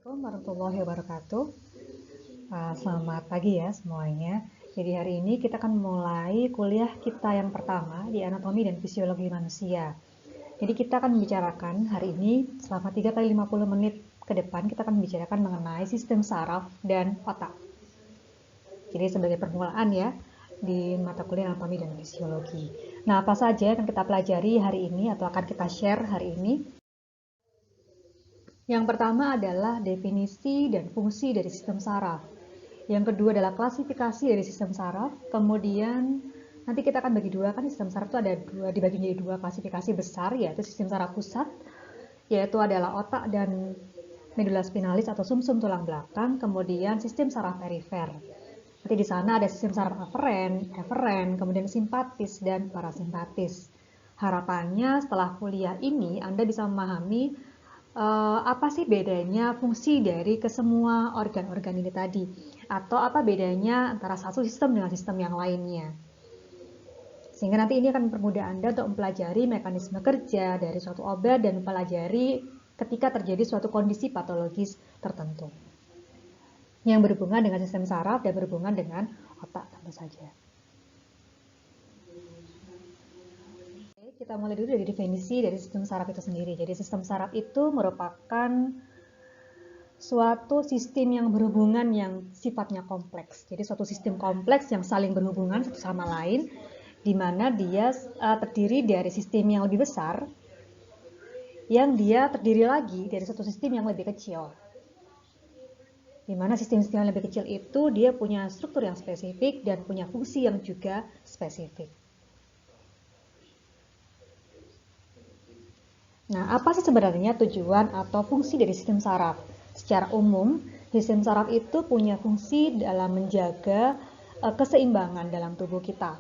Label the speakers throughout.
Speaker 1: Assalamualaikum warahmatullahi wabarakatuh. Selamat pagi ya semuanya. Jadi hari ini kita akan mulai kuliah kita yang pertama di anatomi dan fisiologi manusia. Jadi kita akan membicarakan hari ini selama 3 kali 50 menit ke depan kita akan membicarakan mengenai sistem saraf dan otak. Jadi sebagai permulaan ya di mata kuliah anatomi dan fisiologi. Nah, apa saja yang akan kita pelajari hari ini atau akan kita share hari ini? Yang pertama adalah definisi dan fungsi dari sistem saraf. Yang kedua adalah klasifikasi dari sistem saraf. Kemudian nanti kita akan bagi dua, kan sistem saraf itu ada dibagi menjadi dua klasifikasi besar, yaitu sistem saraf pusat, yaitu adalah otak dan medula spinalis atau sumsum tulang belakang. Kemudian sistem saraf perifer. Nanti di sana ada sistem saraf eferen, kemudian simpatis dan parasimpatis. Harapannya setelah kuliah ini Anda bisa memahami apa sih bedanya fungsi dari kesemua organ-organ ini tadi, atau apa bedanya antara satu sistem dengan sistem yang lainnya, sehingga nanti ini akan mempermudah Anda untuk mempelajari mekanisme kerja dari suatu obat dan mempelajari ketika terjadi suatu kondisi patologis tertentu yang berhubungan dengan sistem saraf dan berhubungan dengan otak tentu saja. Kita mulai dulu dari definisi dari sistem saraf itu sendiri. Jadi sistem saraf itu merupakan suatu sistem yang berhubungan yang sifatnya kompleks. Jadi suatu sistem kompleks yang saling berhubungan satu sama lain, di mana dia terdiri dari sistem yang lebih besar, yang dia terdiri lagi dari satu sistem yang lebih kecil. Di mana sistem-sistem yang lebih kecil itu dia punya struktur yang spesifik dan punya fungsi yang juga spesifik. Nah, apa sih sebenarnya tujuan atau fungsi dari sistem saraf? Secara umum, sistem saraf itu punya fungsi dalam menjaga keseimbangan dalam tubuh kita.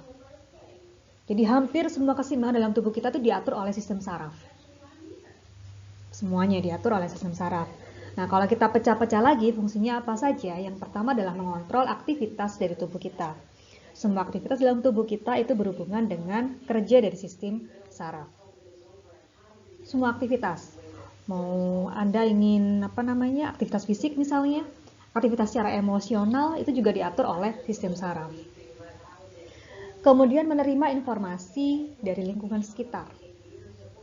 Speaker 1: Jadi hampir semua keseimbangan dalam tubuh kita itu diatur oleh sistem saraf. Semuanya diatur oleh sistem saraf. Nah, kalau kita pecah-pecah lagi, fungsinya apa saja? Yang pertama adalah mengontrol aktivitas dari tubuh kita. Semua aktivitas dalam tubuh kita itu berhubungan dengan kerja dari sistem saraf. Semua aktivitas, mau Anda ingin aktivitas fisik misalnya, aktivitas secara emosional itu juga diatur oleh sistem saraf. Kemudian menerima informasi dari lingkungan sekitar.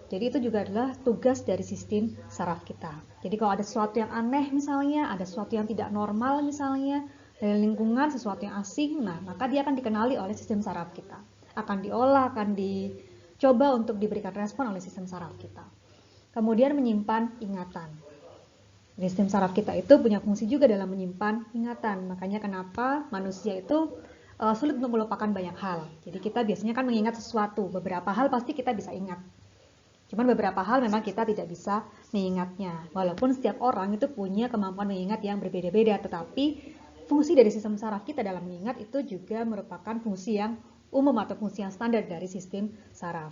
Speaker 1: Jadi itu juga adalah tugas dari sistem saraf kita. Jadi kalau ada sesuatu yang aneh misalnya, ada sesuatu yang tidak normal misalnya dari lingkungan, sesuatu yang asing, maka dia akan dikenali oleh sistem saraf kita. Akan diolah, akan dicoba untuk diberikan respon oleh sistem saraf kita. Kemudian menyimpan ingatan. Sistem saraf kita itu punya fungsi juga dalam menyimpan ingatan. Makanya kenapa manusia itu sulit untuk melupakan banyak hal. Jadi kita biasanya kan mengingat sesuatu. Beberapa hal pasti kita bisa ingat. Cuman beberapa hal memang kita tidak bisa mengingatnya. Walaupun setiap orang itu punya kemampuan mengingat yang berbeda-beda. Tetapi fungsi dari sistem saraf kita dalam mengingat itu juga merupakan fungsi yang umum atau fungsi yang standar dari sistem saraf.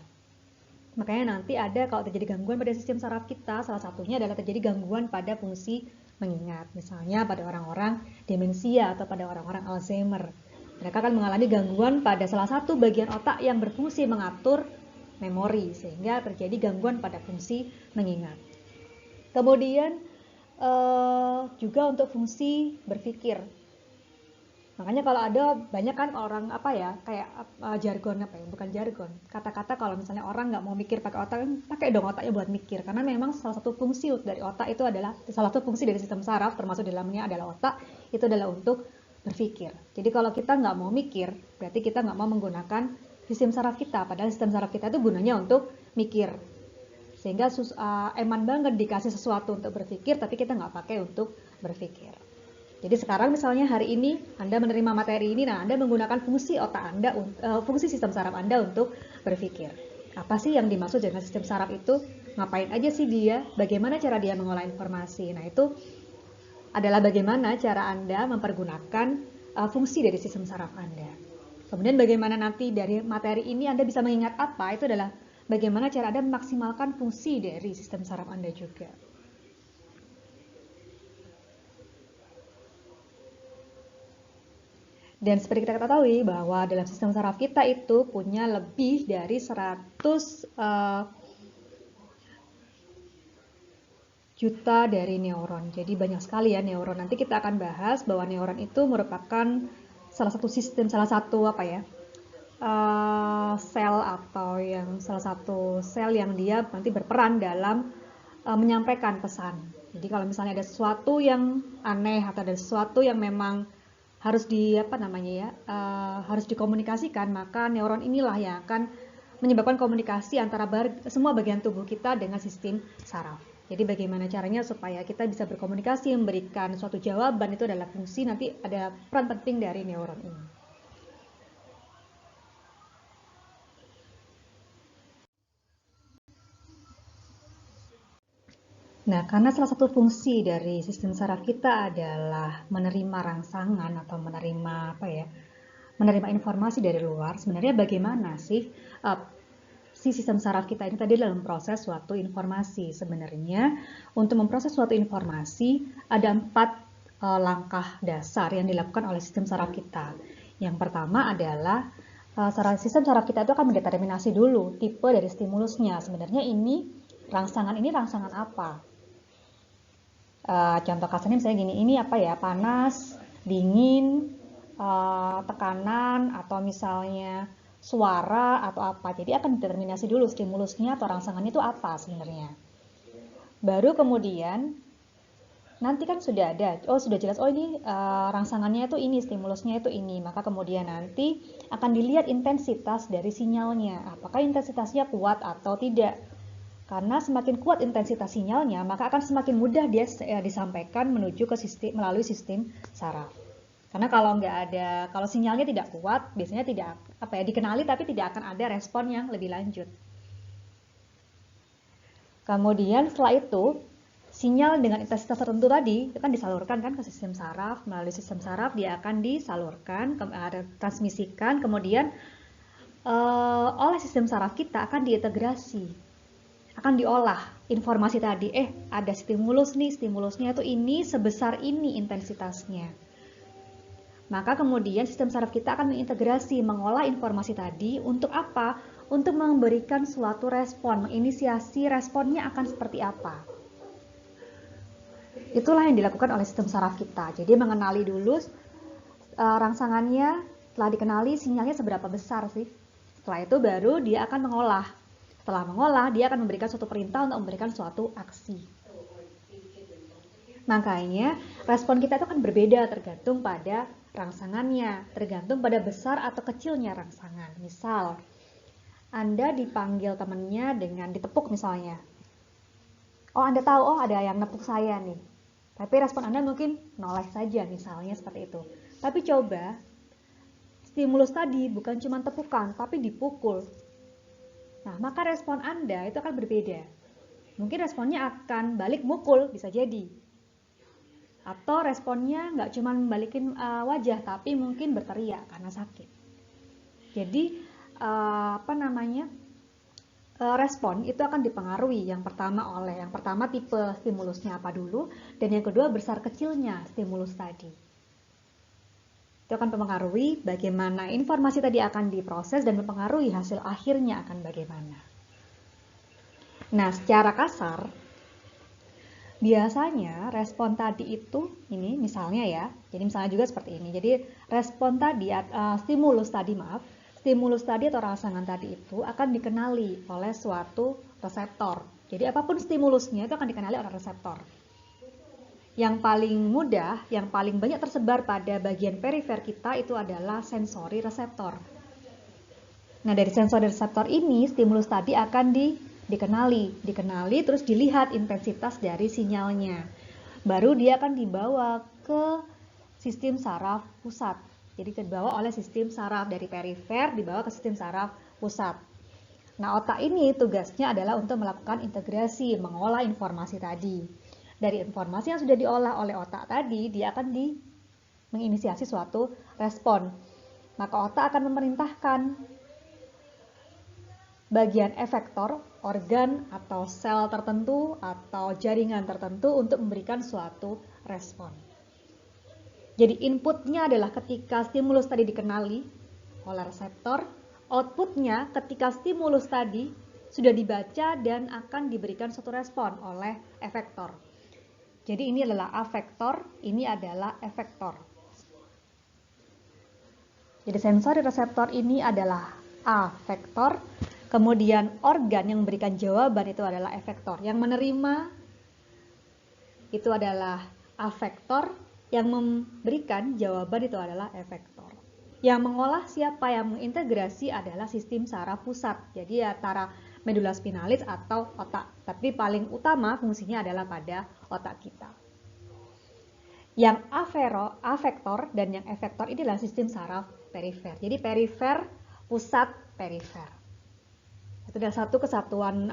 Speaker 1: Makanya nanti ada kalau terjadi gangguan pada sistem saraf kita, salah satunya adalah terjadi gangguan pada fungsi mengingat. Misalnya pada orang-orang demensia atau pada orang-orang Alzheimer. Mereka akan mengalami gangguan pada salah satu bagian otak yang berfungsi mengatur memori, sehingga terjadi gangguan pada fungsi mengingat. Kemudian juga untuk fungsi berpikir. Makanya kalau ada banyak kan orang jargon bukan jargon, kata-kata kalau misalnya orang nggak mau mikir pakai otak, pakai dong otaknya buat mikir, karena memang salah satu fungsi dari otak itu adalah salah satu fungsi dari sistem saraf, termasuk dalamnya adalah otak, itu adalah untuk berpikir. Jadi kalau kita nggak mau mikir, berarti kita nggak mau menggunakan sistem saraf kita, padahal sistem saraf kita itu gunanya untuk mikir, sehingga eman banget dikasih sesuatu untuk berpikir, tapi kita nggak pakai untuk berpikir. Jadi sekarang misalnya hari ini Anda menerima materi ini, Anda menggunakan fungsi otak Anda, fungsi sistem saraf Anda untuk berpikir. Apa sih yang dimaksud dengan sistem saraf itu? Ngapain aja sih dia? Bagaimana cara dia mengolah informasi? Nah, itu adalah bagaimana cara Anda mempergunakan fungsi dari sistem saraf Anda. Kemudian bagaimana nanti dari materi ini Anda bisa mengingat apa? Itu adalah bagaimana cara Anda memaksimalkan fungsi dari sistem saraf Anda juga. Dan seperti kita ketahui bahwa dalam sistem saraf kita itu punya lebih dari 100 juta dari neuron. Jadi banyak sekali ya neuron. Nanti kita akan bahas bahwa neuron itu merupakan salah satu sel atau salah satu sel yang dia nanti berperan dalam menyampaikan pesan. Jadi kalau misalnya ada sesuatu yang aneh atau ada sesuatu yang memang harus harus dikomunikasikan, maka neuron inilah yang akan menyebabkan komunikasi antara semua bagian tubuh kita dengan sistem saraf. Jadi bagaimana caranya supaya kita bisa berkomunikasi, memberikan suatu jawaban, itu adalah fungsi, nanti ada peran penting dari neuron ini. Nah, karena salah satu fungsi dari sistem saraf kita adalah menerima rangsangan atau menerima informasi dari luar. Sebenarnya bagaimana sih si sistem saraf kita ini tadi dalam proses suatu informasi? Sebenarnya untuk memproses suatu informasi ada 4 langkah dasar yang dilakukan oleh sistem saraf kita. Yang pertama adalah sistem saraf kita itu akan mendeterminasi dulu tipe dari stimulusnya. Sebenarnya rangsangan ini rangsangan apa? Contoh kasarnya misalnya gini, ini apa ya, panas, dingin, tekanan, atau misalnya suara atau apa. Jadi akan determinasi dulu stimulusnya atau rangsangannya itu apa sebenarnya. Baru kemudian nanti kan sudah ada, sudah jelas, ini rangsangannya itu ini, stimulusnya itu ini. Maka kemudian nanti akan dilihat intensitas dari sinyalnya, apakah intensitasnya kuat atau tidak. Karena semakin kuat intensitas sinyalnya, maka akan semakin mudah dia disampaikan menuju ke melalui sistem saraf. Karena kalau sinyalnya tidak kuat, biasanya tidak dikenali tapi tidak akan ada respon yang lebih lanjut. Kemudian setelah itu, sinyal dengan intensitas tertentu tadi itu kan disalurkan kan ke sistem saraf, melalui sistem saraf dia akan disalurkan, transmisikan, kemudian oleh sistem saraf kita akan diintegrasi. Akan diolah informasi tadi, ada stimulus nih, stimulusnya itu ini, sebesar ini intensitasnya. Maka kemudian sistem saraf kita akan mengintegrasi, mengolah informasi tadi untuk apa? Untuk memberikan suatu respon, menginisiasi responnya akan seperti apa. Itulah yang dilakukan oleh sistem saraf kita. Jadi mengenali dulu rangsangannya, setelah dikenali sinyalnya seberapa besar sih. Setelah itu baru dia akan mengolah. Setelah mengolah, dia akan memberikan suatu perintah untuk memberikan suatu aksi. Makanya, respon kita itu akan berbeda tergantung pada rangsangannya, tergantung pada besar atau kecilnya rangsangan. Misal, Anda dipanggil temannya dengan ditepuk misalnya. Anda tahu, ada yang nepuk saya nih. Tapi respon Anda mungkin noleh saja misalnya seperti itu. Tapi coba, stimulus tadi bukan cuma tepukan, tapi dipukul. Nah, maka respon Anda itu akan berbeda. Mungkin responnya akan balik mukul, bisa jadi. Atau responnya nggak cuma balikin wajah, tapi mungkin berteriak karena sakit. Jadi, respon itu akan dipengaruhi yang pertama tipe stimulusnya apa dulu, dan yang kedua besar kecilnya stimulus tadi. Itu akan mempengaruhi bagaimana informasi tadi akan diproses dan mempengaruhi hasil akhirnya akan bagaimana. Nah, secara kasar, biasanya respon tadi itu, ini misalnya ya, jadi misalnya juga seperti ini. Jadi respon tadi, stimulus tadi atau rangsangan tadi itu akan dikenali oleh suatu reseptor. Jadi apapun stimulusnya itu akan dikenali oleh reseptor. Yang paling mudah, yang paling banyak tersebar pada bagian perifer kita itu adalah sensori reseptor. Nah, dari sensori reseptor ini, stimulus tadi akan dikenali terus dilihat intensitas dari sinyalnya. Baru dia akan dibawa ke sistem saraf pusat. Jadi dibawa oleh sistem saraf dari perifer, dibawa ke sistem saraf pusat. Nah, otak ini tugasnya adalah untuk melakukan integrasi, mengolah informasi tadi. Dari informasi yang sudah diolah oleh otak tadi, dia akan menginisiasi suatu respon. Maka otak akan memerintahkan bagian efektor, organ atau sel tertentu atau jaringan tertentu untuk memberikan suatu respon. Jadi inputnya adalah ketika stimulus tadi dikenali oleh reseptor, outputnya ketika stimulus tadi sudah dibaca dan akan diberikan suatu respon oleh efektor. Jadi ini adalah afektor, ini adalah efektor. Jadi sensori reseptor ini adalah afektor, kemudian organ yang memberikan jawaban itu adalah efektor. Yang menerima itu adalah afektor, yang memberikan jawaban itu adalah efektor. Yang mengolah siapa, yang mengintegrasi adalah sistem saraf pusat. Jadi antara medula spinalis atau otak. Tapi paling utama fungsinya adalah pada otak kita. Yang afektor dan yang efektor ini adalah sistem saraf perifer. Jadi perifer, pusat, perifer. Itu adalah satu kesatuan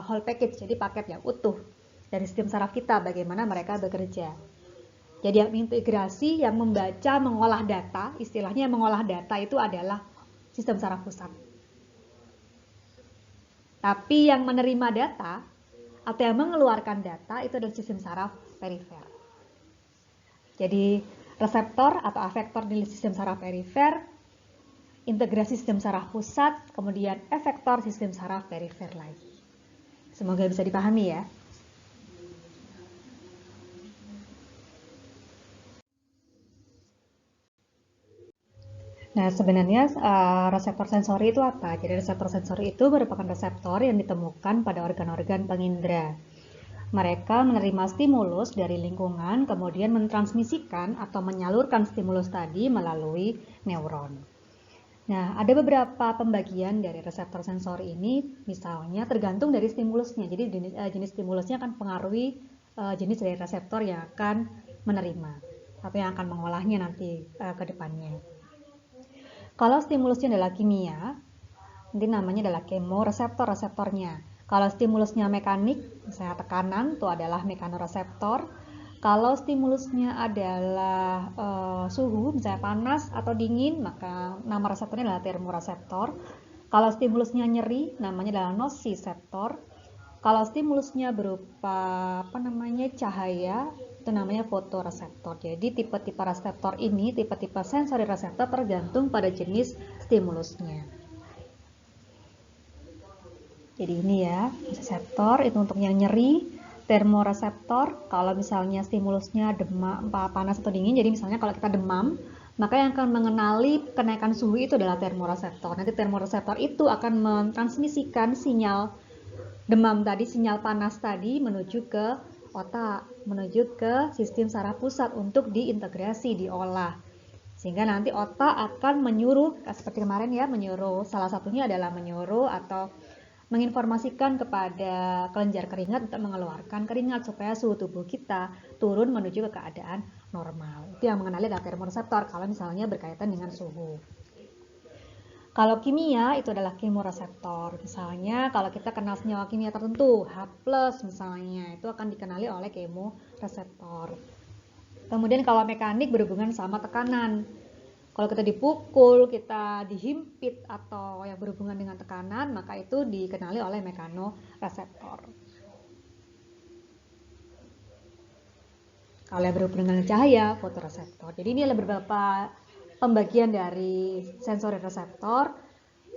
Speaker 1: whole package, jadi paket yang utuh dari sistem saraf kita, bagaimana mereka bekerja. Jadi yang integrasi, yang membaca, mengolah data, istilahnya mengolah data itu adalah sistem saraf pusat. Tapi yang menerima data atau yang mengeluarkan data itu adalah sistem saraf perifer. Jadi reseptor atau afektor di sistem saraf perifer, integrasi sistem saraf pusat, kemudian efektor sistem saraf perifer lagi. Semoga bisa dipahami ya. Nah, sebenarnya reseptor sensori itu apa? Jadi reseptor sensori itu merupakan reseptor yang ditemukan pada organ-organ pengindra. Mereka menerima stimulus dari lingkungan, kemudian mentransmisikan atau menyalurkan stimulus tadi melalui neuron. Nah, ada beberapa pembagian dari reseptor sensori ini, misalnya tergantung dari stimulusnya. Jadi jenis stimulusnya akan mempengaruhi jenis dari reseptor yang akan menerima atau yang akan mengolahnya nanti ke depannya. Kalau stimulusnya adalah kimia, nanti namanya adalah kemoreseptor-reseptornya. Kalau stimulusnya mekanik, misalnya tekanan, itu adalah mekanoreseptor. Kalau stimulusnya adalah suhu, misalnya panas atau dingin, maka nama reseptornya adalah termoreseptor. Kalau stimulusnya nyeri, namanya adalah nociceptor. Kalau stimulusnya berupa cahaya, itu namanya fotoreseptor. Jadi tipe-tipe reseptor ini, tipe-tipe sensori reseptor tergantung pada jenis stimulusnya. Jadi ini ya, reseptor itu untuk yang nyeri, termoreseptor kalau misalnya stimulusnya demam, panas atau dingin. Jadi misalnya kalau kita demam, maka yang akan mengenali kenaikan suhu itu adalah termoreseptor. Nanti termoreseptor itu akan mentransmisikan sinyal demam tadi, sinyal panas tadi menuju ke otak, menuju ke sistem saraf pusat untuk diintegrasi, diolah. Sehingga nanti otak akan menyuruh, seperti kemarin ya, menyuruh, salah satunya adalah menyuruh atau menginformasikan kepada kelenjar keringat untuk mengeluarkan keringat supaya suhu tubuh kita turun menuju ke keadaan normal. Itu yang mengenali adalah termoreseptor kalau misalnya berkaitan dengan suhu. Kalau kimia itu adalah kemoreseptor. Misalnya kalau kita kenal senyawa kimia tertentu, H+ misalnya, itu akan dikenali oleh kemoreseptor. Kemudian kalau mekanik berhubungan sama tekanan. Kalau kita dipukul, kita dihimpit atau yang berhubungan dengan tekanan, maka itu dikenali oleh mekanoreseptor. Kalau yang berhubungan dengan cahaya, fotoreseptor. Jadi ini adalah beberapa pembagian dari sensori reseptor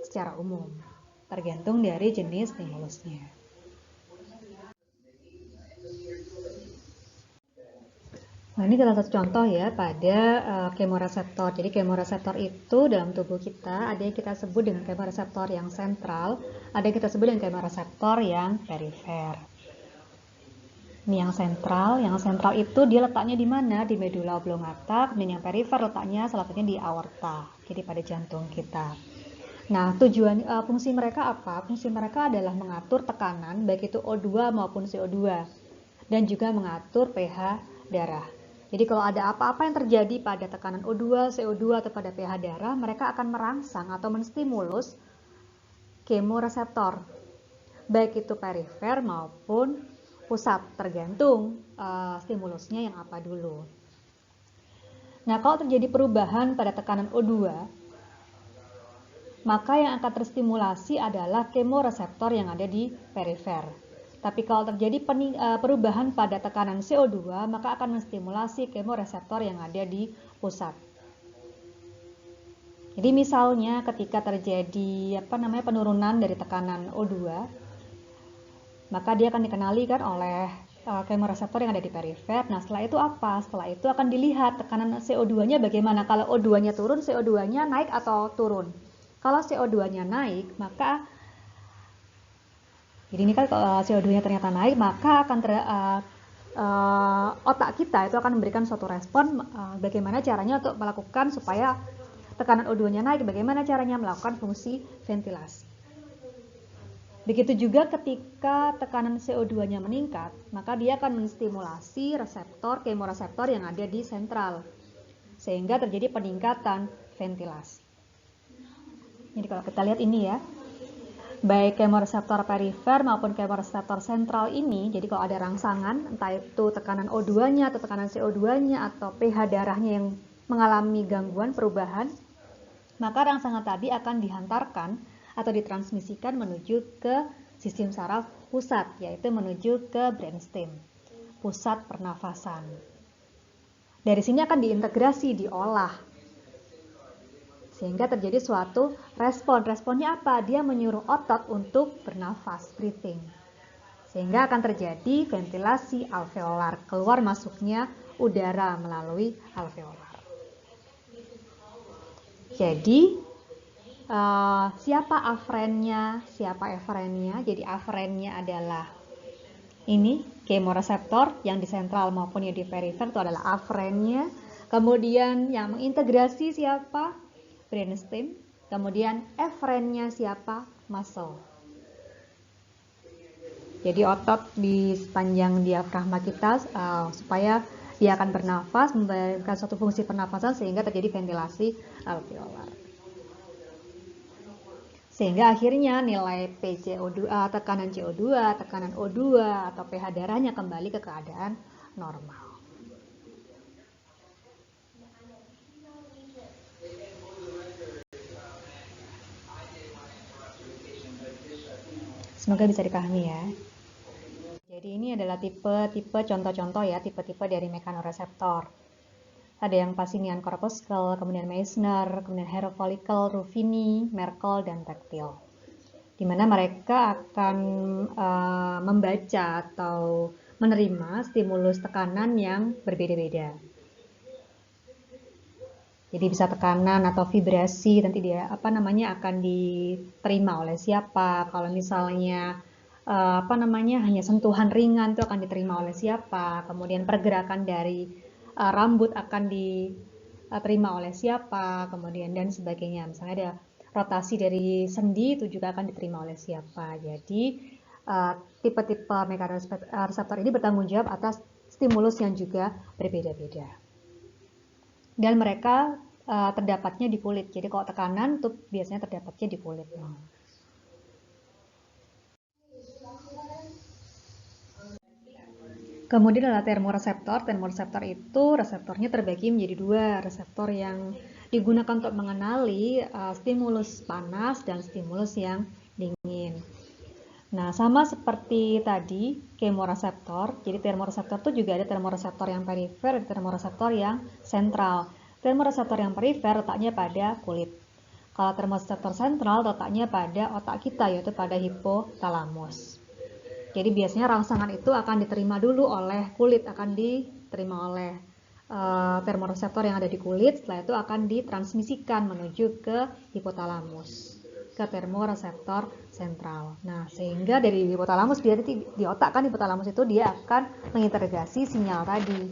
Speaker 1: secara umum, tergantung dari jenis stimulusnya. Nah, ini salah satu contoh ya pada kemoreseptor. Jadi kemoreseptor itu dalam tubuh kita ada yang kita sebut dengan kemoreseptor yang sentral, ada yang kita sebut dengan kemoreseptor yang perifer. Ini yang sentral itu dia letaknya di mana? Di medula oblongata, dan yang perifer letaknya salah satunya di aorta, jadi pada jantung kita. Nah, fungsi mereka apa? Fungsi mereka adalah mengatur tekanan, baik itu O2 maupun CO2, dan juga mengatur pH darah. Jadi kalau ada apa-apa yang terjadi pada tekanan O2, CO2, atau pada pH darah, mereka akan merangsang atau menstimulus kemoreseptor, baik itu perifer maupun pusat, tergantung stimulusnya yang apa dulu. Nah, kalau terjadi perubahan pada tekanan O2, maka yang akan terstimulasi adalah kemoreseptor yang ada di perifer. Tapi kalau terjadi perubahan pada tekanan CO2, maka akan menstimulasi kemoreseptor yang ada di pusat. Jadi misalnya ketika terjadi penurunan dari tekanan O2, maka dia akan dikenali kan oleh kemoreseptor yang ada di perifer. Nah, setelah itu apa? Setelah itu akan dilihat tekanan CO2-nya bagaimana. Kalau O2-nya turun, CO2-nya naik atau turun. Kalau CO2-nya naik, maka jadi ini kan kalau CO2-nya ternyata naik, maka akan otak kita itu akan memberikan suatu respon bagaimana caranya untuk melakukan supaya tekanan O2-nya naik, bagaimana caranya melakukan fungsi ventilasi. Begitu juga ketika tekanan CO2-nya meningkat, maka dia akan menstimulasi reseptor kemoreseptor yang ada di sentral, sehingga terjadi peningkatan ventilasi. Jadi kalau kita lihat ini ya, baik kemoreseptor perifer maupun kemoreseptor sentral ini, jadi kalau ada rangsangan, entah itu tekanan O2-nya atau tekanan CO2-nya atau pH darahnya yang mengalami gangguan perubahan, maka rangsangan tadi akan dihantarkan atau ditransmisikan menuju ke sistem saraf pusat, yaitu menuju ke brainstem, pusat pernafasan. Dari sini akan diintegrasi, diolah, sehingga terjadi suatu respon. Responnya apa? Dia menyuruh otot untuk bernafas, breathing. Sehingga akan terjadi ventilasi alveolar, keluar masuknya udara melalui alveolar. Jadi, siapa afrennya, siapa efrennya? Jadi afrennya adalah ini, kemoreseptor yang di sentral maupun yang di perifer itu adalah afrennya. Kemudian yang mengintegrasi siapa? Brainstem. Kemudian efrennya siapa? Muscle. Jadi otot di sepanjang diafragma kita supaya dia akan bernafas, memberikan suatu fungsi pernafasan sehingga terjadi ventilasi alveolar. Sehingga akhirnya nilai PCO2, tekanan CO2, tekanan O2 atau pH darahnya kembali ke keadaan normal. Semoga bisa dipahami ya. Jadi ini adalah tipe-tipe contoh-contoh ya, tipe-tipe dari mekanoreseptor. Ada yang Pacinian corpuscle, kemudian Meissner, kemudian hair follicle, Ruffini, Merkel, dan Tactile. Di mana mereka akan membaca atau menerima stimulus tekanan yang berbeda-beda. Jadi bisa tekanan atau vibrasi, nanti dia akan diterima oleh siapa. Kalau misalnya hanya sentuhan ringan itu akan diterima oleh siapa. Kemudian pergerakan dari rambut akan diterima oleh siapa, kemudian dan sebagainya. Misalnya ada rotasi dari sendi itu juga akan diterima oleh siapa. Jadi tipe-tipe mekanoreseptor ini bertanggung jawab atas stimulus yang juga berbeda-beda. Dan mereka terdapatnya di kulit. Jadi kalau tekanan itu biasanya terdapatnya di kulit. Kemudian adalah termoreseptor. Termoreseptor itu reseptornya terbagi menjadi dua. Reseptor yang digunakan untuk mengenali stimulus panas dan stimulus yang dingin. Nah, sama seperti tadi kemoreseptor. Jadi termoreseptor itu juga ada termoreseptor yang perifer, ada termoreseptor yang sentral. Termoreseptor yang perifer letaknya pada kulit. Kalau termoreseptor sentral letaknya pada otak kita, yaitu pada hipotalamus. Jadi biasanya rangsangan itu akan diterima dulu oleh kulit, akan diterima oleh termoreseptor yang ada di kulit, setelah itu akan ditransmisikan menuju ke hipotalamus, ke termoreseptor sentral. Nah, sehingga dari hipotalamus di otak kan hipotalamus itu dia akan mengintegrasi sinyal tadi.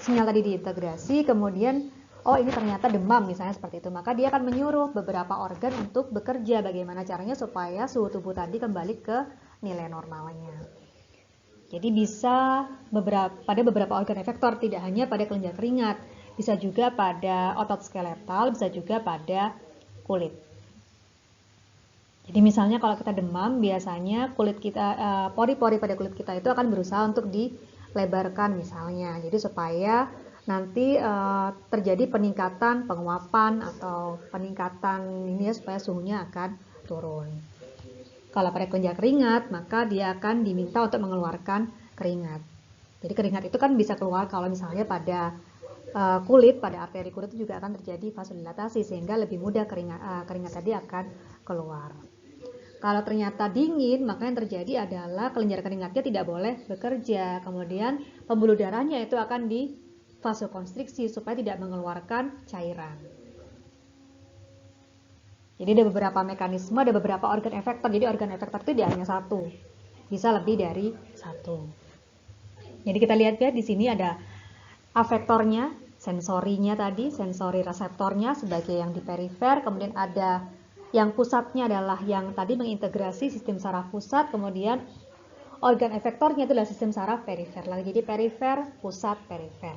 Speaker 1: Sinyal tadi diintegrasi, kemudian ini ternyata demam misalnya seperti itu, maka dia akan menyuruh beberapa organ untuk bekerja bagaimana caranya supaya suhu tubuh tadi kembali ke nilai normalnya. Jadi bisa pada beberapa organ efektor, tidak hanya pada kelenjar keringat, bisa juga pada otot skeletal, bisa juga pada kulit. Jadi misalnya kalau kita demam, biasanya kulit kita, pori-pori pada kulit kita itu akan berusaha untuk dilebarkan misalnya. Jadi supaya nanti terjadi peningkatan penguapan atau peningkatan ini ya, supaya suhunya akan turun. Kalau pada kelenjar keringat, maka dia akan diminta untuk mengeluarkan keringat. Jadi keringat itu kan bisa keluar kalau misalnya pada kulit, pada arteri kulit itu juga akan terjadi vasodilatasi, sehingga lebih mudah keringat tadi akan keluar. Kalau ternyata dingin, maka yang terjadi adalah kelenjar keringatnya tidak boleh bekerja. Kemudian pembuluh darahnya itu akan di vasokonstriksi supaya tidak mengeluarkan cairan. Jadi ada beberapa mekanisme, ada beberapa organ efektor. Jadi organ efektor itu tidak hanya satu, bisa lebih dari satu. Jadi kita lihat ya, di sini ada afektornya, sensorinya tadi, sensori reseptornya sebagai yang di perifer, kemudian ada yang pusatnya adalah yang tadi mengintegrasi sistem saraf pusat, kemudian organ efektornya itu adalah sistem saraf perifer. Jadi perifer, pusat, perifer.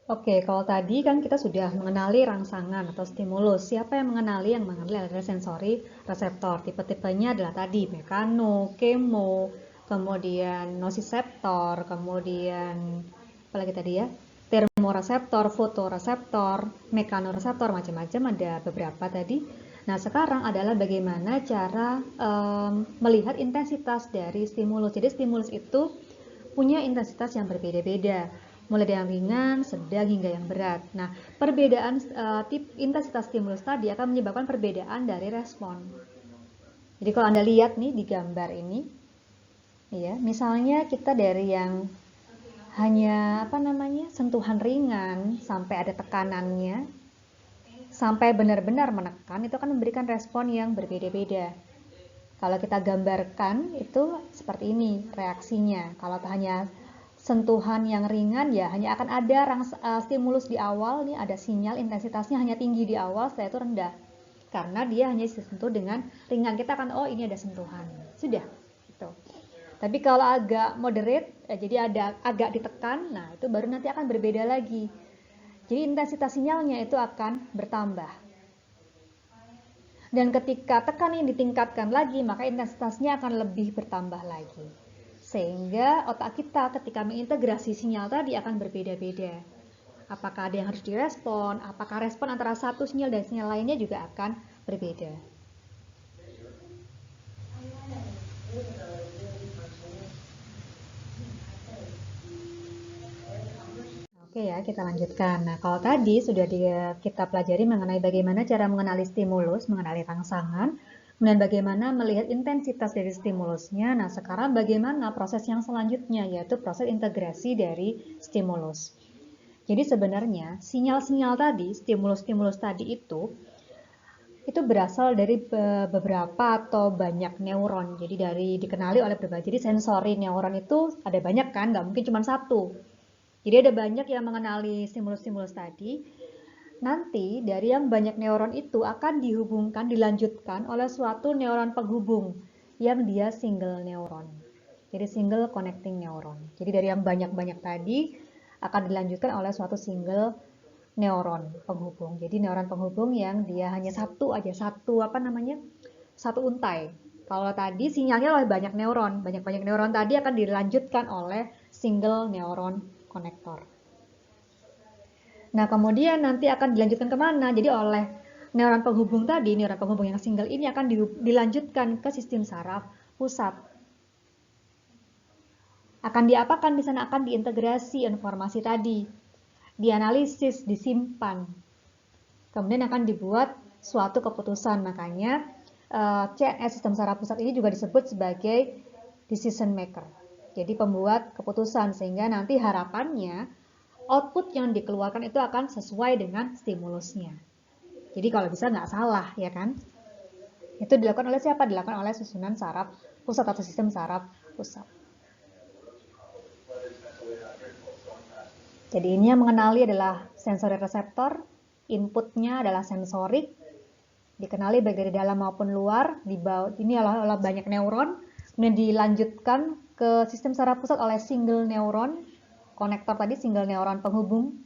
Speaker 1: Oke, kalau tadi kan kita sudah mengenali rangsangan atau stimulus. Siapa yang mengenali? Yang mengenali adalah sensori reseptor. Tipe-tipenya adalah tadi mekano, kemo, kemudian nociceptor, kemudian apalagi tadi ya, termoreseptor, fotoreseptor, mekanoreseptor, macam-macam, ada beberapa tadi. Nah, sekarang adalah bagaimana cara melihat intensitas dari stimulus. Jadi stimulus itu punya intensitas yang berbeda-beda, mulai dari yang ringan, sedang, hingga yang berat. Nah, perbedaan intensitas stimulus tadi akan menyebabkan perbedaan dari respon. Jadi kalau Anda lihat nih di gambar ini, ya, misalnya kita dari yang hanya sentuhan ringan sampai ada tekanannya, sampai benar-benar menekan, itu akan memberikan respon yang berbeda-beda. Kalau kita gambarkan itu seperti ini reaksinya. Kalau hanya sentuhan yang ringan, ya hanya akan ada stimulus di awal, nih ada sinyal, intensitasnya hanya tinggi di awal, setelah itu rendah. Karena dia hanya disentuh dengan ringan, kita akan oh ini ada sentuhan. Sudah. Gitu. Tapi kalau agak moderate, jadi ada agak ditekan, nah itu baru nanti akan berbeda lagi. Jadi intensitas sinyalnya itu akan bertambah. Dan ketika tekanan ditingkatkan lagi, maka intensitasnya akan lebih bertambah lagi. Sehingga otak kita ketika mengintegrasi sinyal tadi akan berbeda-beda. Apakah ada yang harus direspon, apakah respon antara satu sinyal dan sinyal lainnya juga akan berbeda. Oke ya, kita lanjutkan. Nah, kalau tadi sudah kita pelajari mengenai bagaimana cara mengenali stimulus, mengenali rangsangan, kemudian bagaimana melihat intensitas dari stimulusnya. Nah, sekarang bagaimana proses yang selanjutnya, yaitu proses integrasi dari stimulus. Jadi sebenarnya sinyal-sinyal tadi, stimulus-stimulus tadi itu berasal dari beberapa atau banyak neuron. Jadi dikenali oleh berbagai. Jadi sensori neuron itu ada banyak kan, nggak mungkin cuma satu. Jadi ada banyak yang mengenali stimulus-stimulus tadi. Nanti dari yang banyak neuron itu akan dihubungkan, dilanjutkan oleh suatu neuron penghubung yang dia single neuron. Jadi single connecting neuron. Jadi dari yang banyak-banyak tadi akan dilanjutkan oleh suatu single neuron penghubung. Jadi neuron penghubung yang dia hanya satu satu untai. Kalau tadi sinyalnya oleh banyak neuron, banyak-banyak neuron tadi akan dilanjutkan oleh single neuron konektor. Nah, kemudian nanti akan dilanjutkan kemana? Jadi oleh neuron penghubung tadi, neuron penghubung yang single ini akan dilanjutkan ke sistem saraf pusat. Akan diapakan di sana? Akan diintegrasi informasi tadi, dianalisis, disimpan. Kemudian akan dibuat suatu keputusan. Makanya CNS sistem saraf pusat ini juga disebut sebagai decision maker. Jadi pembuat keputusan, sehingga nanti harapannya output yang dikeluarkan itu akan sesuai dengan stimulusnya. Jadi kalau bisa nggak salah, ya kan? Itu dilakukan oleh siapa? Dilakukan oleh susunan saraf pusat atau sistem saraf pusat. Jadi ini yang mengenali adalah sensori reseptor, inputnya adalah sensorik, dikenali baik dari dalam maupun luar, ini adalah banyak neuron, kemudian dilanjutkan ke sistem saraf pusat oleh single neuron, konektor tadi single neuron penghubung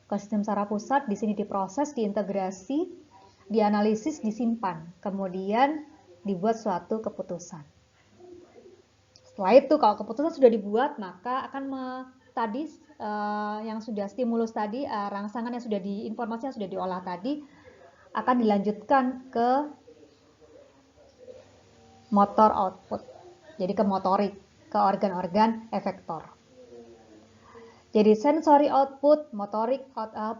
Speaker 1: ke sistem saraf pusat. Di sini diproses, diintegrasi, dianalisis, disimpan, kemudian dibuat suatu keputusan. Setelah itu kalau keputusan sudah dibuat, maka akan tadi yang sudah stimulus tadi, rangsangan yang sudah informasi yang sudah diolah tadi akan dilanjutkan ke motor output. Jadi ke motorik, ke organ-organ efektor. Jadi sensory output,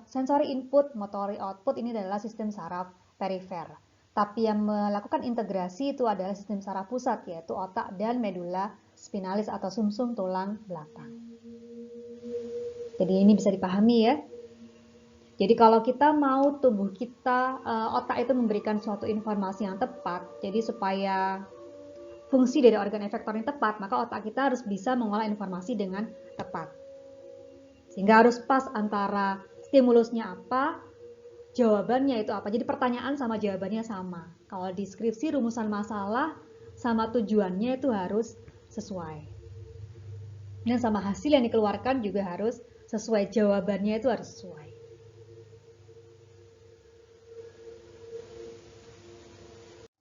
Speaker 1: sensory input, motorik output ini adalah sistem saraf perifer. Tapi yang melakukan integrasi itu adalah sistem saraf pusat, yaitu otak dan medula spinalis atau sumsum tulang belakang. Jadi ini bisa dipahami ya. Jadi kalau kita mau tubuh kita, otak itu memberikan suatu informasi yang tepat, jadi supaya fungsi dari organ efektor yang tepat, maka otak kita harus bisa mengolah informasi dengan tepat. Sehingga harus pas antara stimulusnya apa, jawabannya itu apa. Jadi pertanyaan sama jawabannya sama. Kalau di skripsi rumusan masalah sama tujuannya itu harus sesuai. Dan sama hasil yang dikeluarkan juga harus sesuai, jawabannya itu harus sesuai.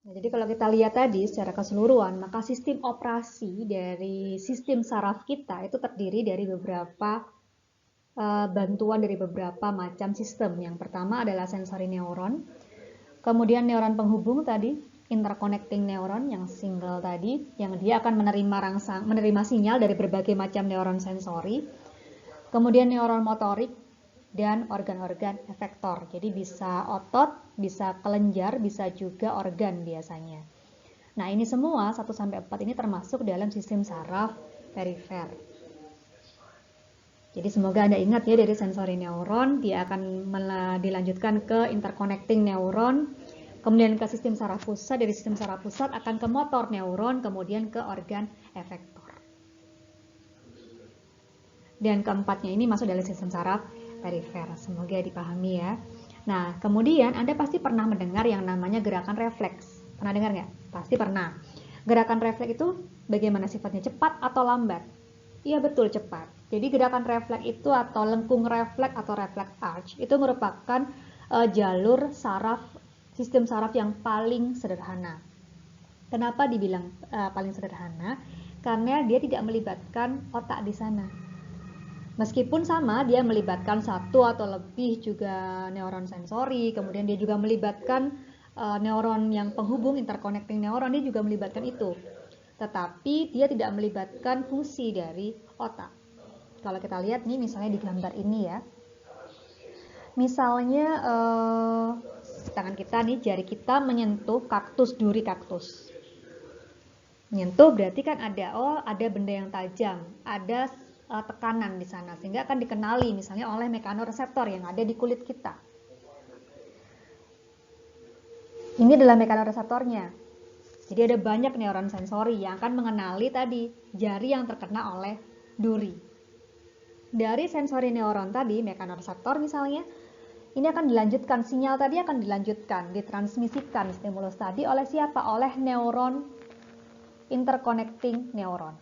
Speaker 1: Nah, jadi kalau kita lihat tadi secara keseluruhan, maka sistem operasi dari sistem saraf kita itu terdiri dari beberapa bantuan dari beberapa macam sistem. Yang pertama adalah sensori neuron, kemudian neuron penghubung tadi, interconnecting neuron yang single tadi, yang dia akan menerima sinyal dari berbagai macam neuron sensori, kemudian neuron motorik, dan organ-organ efektor. Jadi bisa otot, bisa kelenjar, bisa juga organ biasanya. Nah, ini semua 1-4 ini termasuk dalam sistem saraf perifer. Jadi semoga Anda ingat ya, dari sensori neuron dia akan dilanjutkan ke interconnecting neuron, kemudian ke sistem saraf pusat, dari sistem saraf pusat akan ke motor neuron, kemudian ke organ efektor. Dan keempatnya ini masuk dalam sistem saraf perifer. Semoga dipahami ya. Nah, kemudian Anda pasti pernah mendengar yang namanya gerakan refleks. Pernah dengar nggak? Pasti pernah. Gerakan refleks itu bagaimana sifatnya? Cepat atau lambat? Iya, betul, cepat. Jadi gerakan refleks itu atau lengkung refleks atau refleks arch itu merupakan jalur saraf, sistem saraf yang paling sederhana. Kenapa dibilang paling sederhana? Karena dia tidak melibatkan otak di sana. Meskipun sama, dia melibatkan satu atau lebih juga neuron sensori, kemudian dia juga melibatkan neuron yang penghubung, interconnecting neuron, dia juga melibatkan itu. Tetapi dia tidak melibatkan fungsi dari otak. Kalau kita lihat nih misalnya di gambar ini ya. Misalnya tangan kita nih, jari kita menyentuh kaktus, duri kaktus. Menyentuh berarti kan ada benda yang tajam, ada tekanan di sana, sehingga akan dikenali misalnya oleh mekanoreseptor yang ada di kulit kita. Ini adalah mekanoreseptornya. Jadi ada banyak neuron sensori yang akan mengenali tadi jari yang terkena oleh duri. Dari sensori neuron tadi, mekanoreseptor misalnya, ini akan dilanjutkan, sinyal tadi akan dilanjutkan, ditransmisikan stimulus tadi oleh siapa? Oleh neuron interconnecting neuron.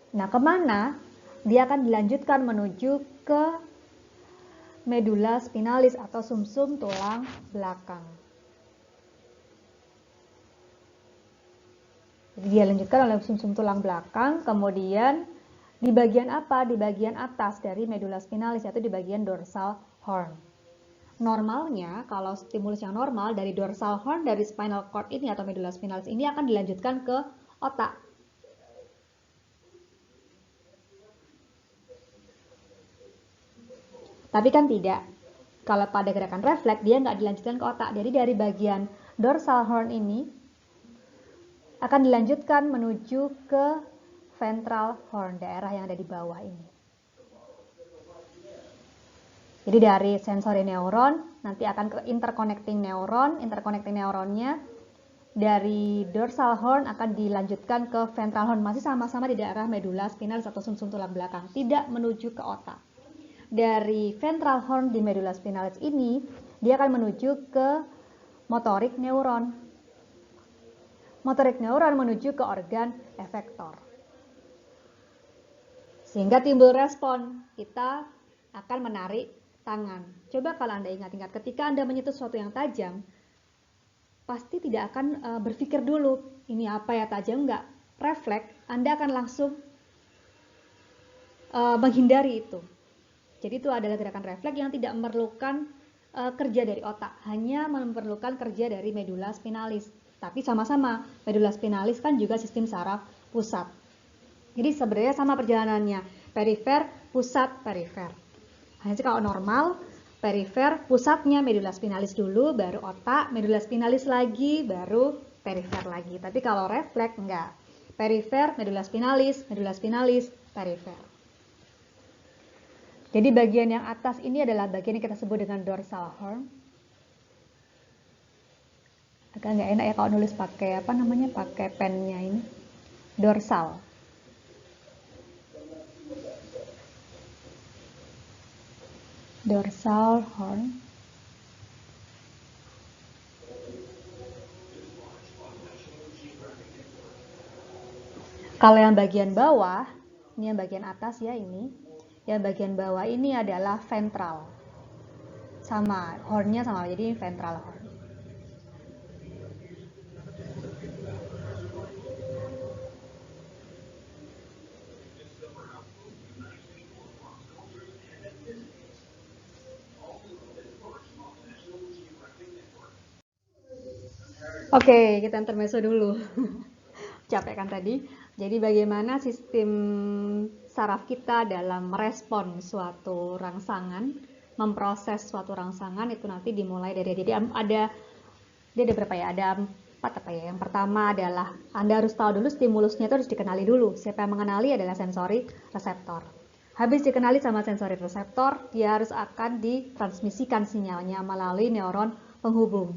Speaker 1: Nah, kemana? Dia akan dilanjutkan menuju ke medula spinalis atau sumsum tulang belakang. Jadi dia lanjutkan oleh sumsum tulang belakang, kemudian di bagian apa? Di bagian atas dari medula spinalis, yaitu di bagian dorsal horn. Normalnya, kalau stimulus yang normal dari dorsal horn, dari spinal cord ini atau medula spinalis ini akan dilanjutkan ke otak. Tapi kan tidak. Kalau pada gerakan refleks, dia nggak dilanjutkan ke otak. Jadi dari bagian dorsal horn ini akan dilanjutkan menuju ke ventral horn, daerah yang ada di bawah ini. Jadi dari sensori neuron, nanti akan ke interconnecting neuron. Interconnecting neuronnya dari dorsal horn akan dilanjutkan ke ventral horn. Masih sama-sama di daerah medula spinalis atau sumsum tulang belakang. Tidak menuju ke otak. Dari ventral horn di medula spinalis ini, dia akan menuju ke motorik neuron. Motorik neuron menuju ke organ efektor. Sehingga timbul respon, kita akan menarik tangan. Coba kalau Anda ingat-ingat, ketika Anda menyentuh sesuatu yang tajam, pasti tidak akan berpikir dulu, ini apa ya, tajam enggak? Refleks, Anda akan langsung menghindari itu. Jadi itu adalah gerakan refleks yang tidak memerlukan kerja dari otak, hanya memerlukan kerja dari medula spinalis. Tapi sama-sama, medula spinalis kan juga sistem saraf pusat. Jadi sebenarnya sama perjalanannya, perifer, pusat, perifer. Hanya kalau normal, perifer, pusatnya medula spinalis dulu, baru otak, medula spinalis lagi, baru perifer lagi. Tapi kalau refleks enggak. Perifer, medula spinalis, perifer. Jadi bagian yang atas ini adalah bagian yang kita sebut dengan dorsal horn. Agak nggak enak ya kalau nulis pakai apa namanya, pakai pennya ini. Dorsal. Dorsal horn. Kalau yang bagian bawah, ini yang bagian atas ya ini. Yang bagian bawah ini adalah ventral. Sama, hornnya sama, jadi ventral horn. Oke, kita intermezzo dulu. Capek kan tadi? Jadi bagaimana sistem saraf kita dalam merespon suatu rangsangan, memproses suatu rangsangan itu nanti dimulai dari, jadi ada berapa ya? Ada 4 apa ya? Yang pertama adalah Anda harus tahu dulu stimulusnya itu harus dikenali dulu. Siapa yang mengenali adalah sensori reseptor. Habis dikenali sama sensori reseptor, dia harus akan ditransmisikan sinyalnya melalui neuron penghubung.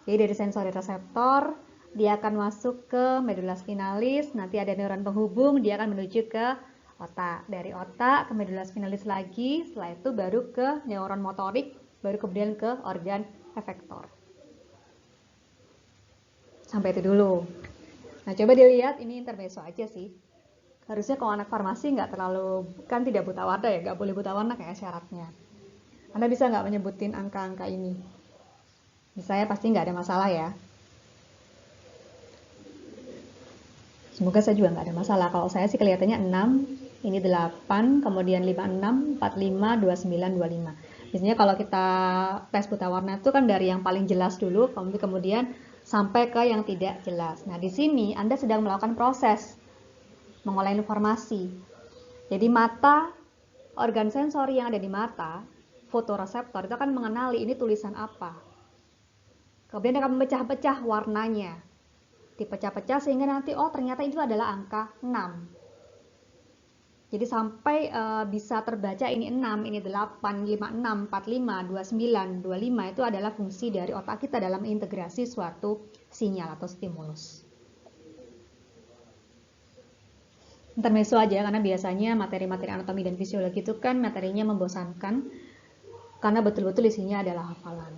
Speaker 1: Jadi dari sensori reseptor, dia akan masuk ke medula spinalis, nanti ada neuron penghubung, dia akan menuju ke otak. Dari otak ke medula spinalis lagi, setelah itu baru ke neuron motorik, baru kemudian ke organ efektor. Sampai itu dulu. Nah, coba dilihat, ini intermezzo aja sih. Harusnya kalau anak farmasi nggak terlalu, kan tidak buta warna ya, nggak boleh buta warna kayak syaratnya. Anda bisa nggak menyebutin angka-angka ini? Saya pasti nggak ada masalah ya. Semoga saya juga nggak ada masalah. Kalau saya sih kelihatannya 6, ini 8, kemudian 56, 45, 29, 25. Biasanya kalau kita tes buta warna itu kan dari yang paling jelas dulu, kemudian sampai ke yang tidak jelas. Nah, di sini Anda sedang melakukan proses mengolah informasi. Jadi mata, organ sensori yang ada di mata, fotoreseptor itu akan mengenali ini tulisan apa. Kemudian akan memecah-pecah warnanya. Dipecah-pecah sehingga nanti, oh ternyata itu adalah angka 6. Jadi sampai bisa terbaca ini 6, ini 8, 56, 45, 29, 25 itu adalah fungsi dari otak kita dalam integrasi suatu sinyal atau stimulus. Intermezzo aja, karena biasanya materi-materi anatomi dan fisiologi itu kan materinya membosankan, karena betul-betul isinya adalah hafalan.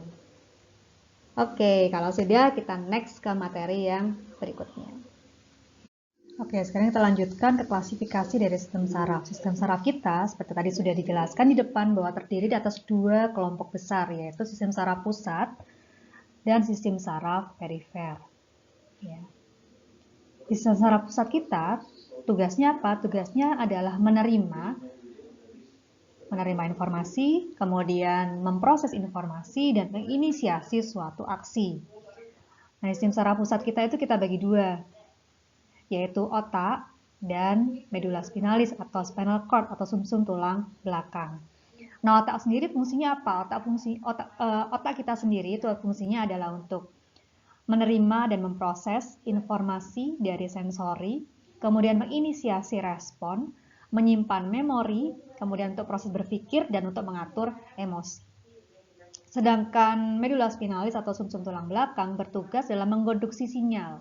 Speaker 1: Oke, kalau sudah kita next ke materi yang berikutnya. Oke, sekarang kita lanjutkan ke klasifikasi dari sistem saraf. Sistem saraf kita, seperti tadi sudah dijelaskan di depan, bahwa terdiri di atas 2 kelompok besar, yaitu sistem saraf pusat dan sistem saraf perifer. Ya. Sistem saraf pusat kita, tugasnya apa? Tugasnya adalah menerima informasi, kemudian memproses informasi, dan menginisiasi suatu aksi. Nah, sistem saraf pusat kita itu kita bagi 2, yaitu otak dan medula spinalis atau spinal cord atau sumsum tulang belakang. Nah, otak sendiri fungsinya apa? Otak kita sendiri itu fungsinya adalah untuk menerima dan memproses informasi dari sensori, kemudian menginisiasi respon, menyimpan memori, kemudian untuk proses berpikir dan untuk mengatur emosi. Sedangkan medula spinalis atau sumsum tulang belakang bertugas dalam mengkonduksi sinyal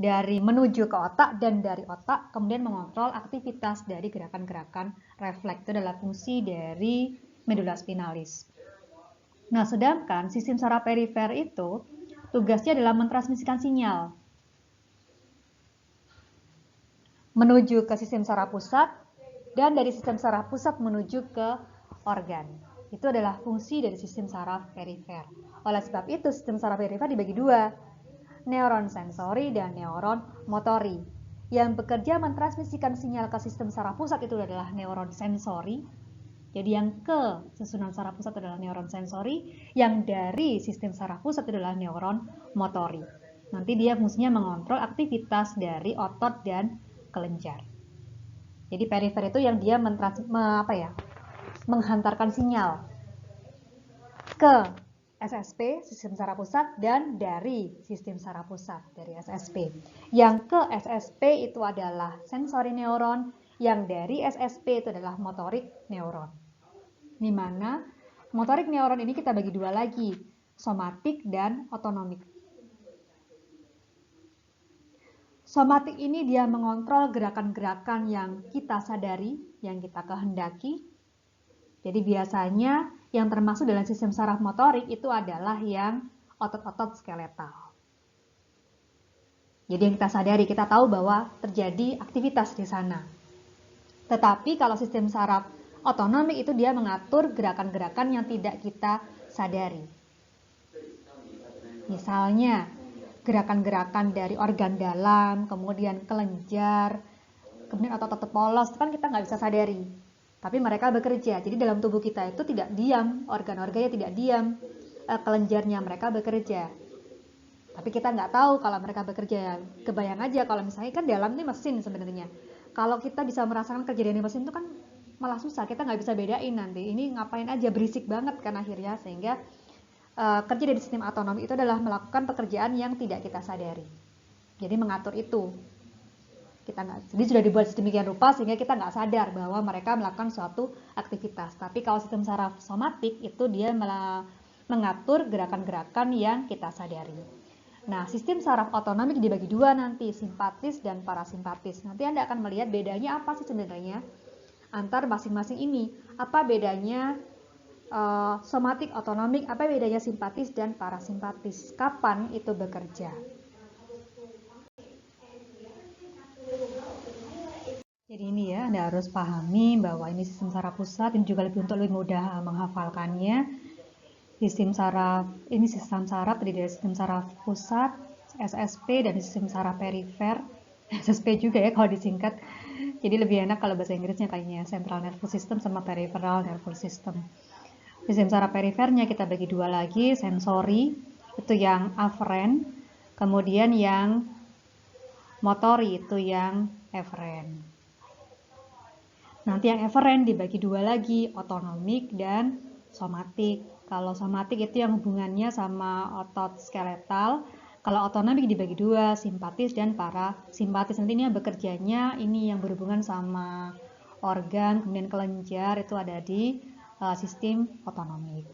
Speaker 1: dari menuju ke otak dan dari otak kemudian mengontrol aktivitas dari gerakan-gerakan refleks. Itu adalah fungsi dari medula spinalis. Nah, sedangkan sistem saraf perifer itu tugasnya adalah mentransmisikan sinyal menuju ke sistem saraf pusat dan dari sistem saraf pusat menuju ke organ. Itu adalah fungsi dari sistem saraf perifer. Oleh sebab itu, sistem saraf perifer dibagi 2, neuron sensori dan neuron motori. Yang bekerja mentransmisikan sinyal ke sistem saraf pusat itu adalah neuron sensori. Jadi yang ke susunan saraf pusat adalah neuron sensori, yang dari sistem saraf pusat adalah neuron motori. Nanti dia fungsinya mengontrol aktivitas dari otot dan kelenjar. Jadi perifer itu yang dia menghantarkan sinyal ke SSP, sistem saraf pusat, dan dari sistem saraf pusat, dari SSP. Yang ke SSP itu adalah sensori neuron, yang dari SSP itu adalah motorik neuron. Di mana motorik neuron ini kita bagi dua lagi, somatik dan otonomik. Somatik ini dia mengontrol gerakan-gerakan yang kita sadari, yang kita kehendaki. Jadi biasanya yang termasuk dalam sistem saraf motorik itu adalah yang otot-otot skeletal. Jadi yang kita sadari, kita tahu bahwa terjadi aktivitas di sana. Tetapi kalau sistem saraf otonomik itu dia mengatur gerakan-gerakan yang tidak kita sadari. Misalnya gerakan-gerakan dari organ dalam, kemudian kelenjar, kemudian otot-otot polos, itu kan kita nggak bisa sadari. Tapi mereka bekerja, jadi dalam tubuh kita itu tidak diam, organ-organnya tidak diam, kelenjarnya mereka bekerja. Tapi kita nggak tahu kalau mereka bekerja. Kebayang aja kalau misalnya kan dalam ini mesin sebenarnya. Kalau kita bisa merasakan kejadian di mesin itu kan malah susah, kita nggak bisa bedain nanti. Ini ngapain aja, berisik banget kan akhirnya, sehingga kerja dari sistem otonomi itu adalah melakukan pekerjaan yang tidak kita sadari. Jadi mengatur itu. Jadi sudah dibuat sedemikian rupa sehingga kita nggak sadar bahwa mereka melakukan suatu aktivitas. Tapi kalau sistem saraf somatik itu dia mengatur gerakan-gerakan yang kita sadari. Nah, sistem saraf otonomik dibagi dua nanti, simpatis dan parasimpatis. Nanti Anda akan melihat bedanya apa sih sebenarnya antar masing-masing ini. Apa bedanya somatik, otonomik, apa bedanya simpatis dan parasimpatis? Kapan itu bekerja? Jadi ini ya, Anda harus pahami bahwa ini sistem saraf pusat, ini juga untuk lebih mudah menghafalkannya. Sistem saraf terdiri dari sistem saraf pusat, SSP, dan sistem saraf perifer. SSP juga ya kalau disingkat. Jadi lebih enak kalau bahasa Inggrisnya kayaknya Central Nervous System sama Peripheral Nervous System. Sistem saraf perifernya kita bagi dua lagi, sensori, itu yang aferen, kemudian yang motori, itu yang eferen. Nanti yang eferen dibagi dua lagi, otonomik dan somatik. Kalau somatik itu yang hubungannya sama otot skeletal. Kalau otonomik dibagi dua, simpatis dan parasimpatis. Nanti ini yang bekerjanya, ini yang berhubungan sama organ, kemudian kelenjar, itu ada di sistem otonomik.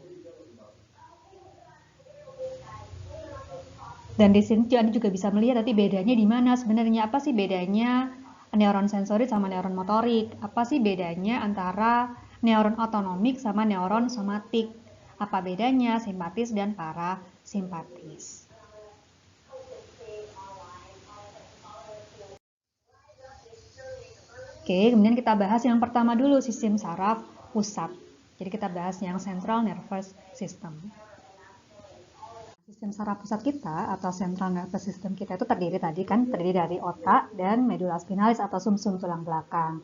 Speaker 1: Dan di sini Anda juga bisa melihat nanti bedanya di mana sebenarnya. Apa sih bedanya neuron sensorik sama neuron motorik? Apa sih bedanya antara neuron otonomik sama neuron somatik? Apa bedanya simpatis dan parasimpatis? Oke, kemudian kita bahas yang pertama dulu, sistem saraf pusat. Jadi kita bahas yang Central Nervous System. Sistem saraf pusat kita atau Central Nervous System kita itu terdiri dari otak dan medula spinalis atau sumsum tulang belakang,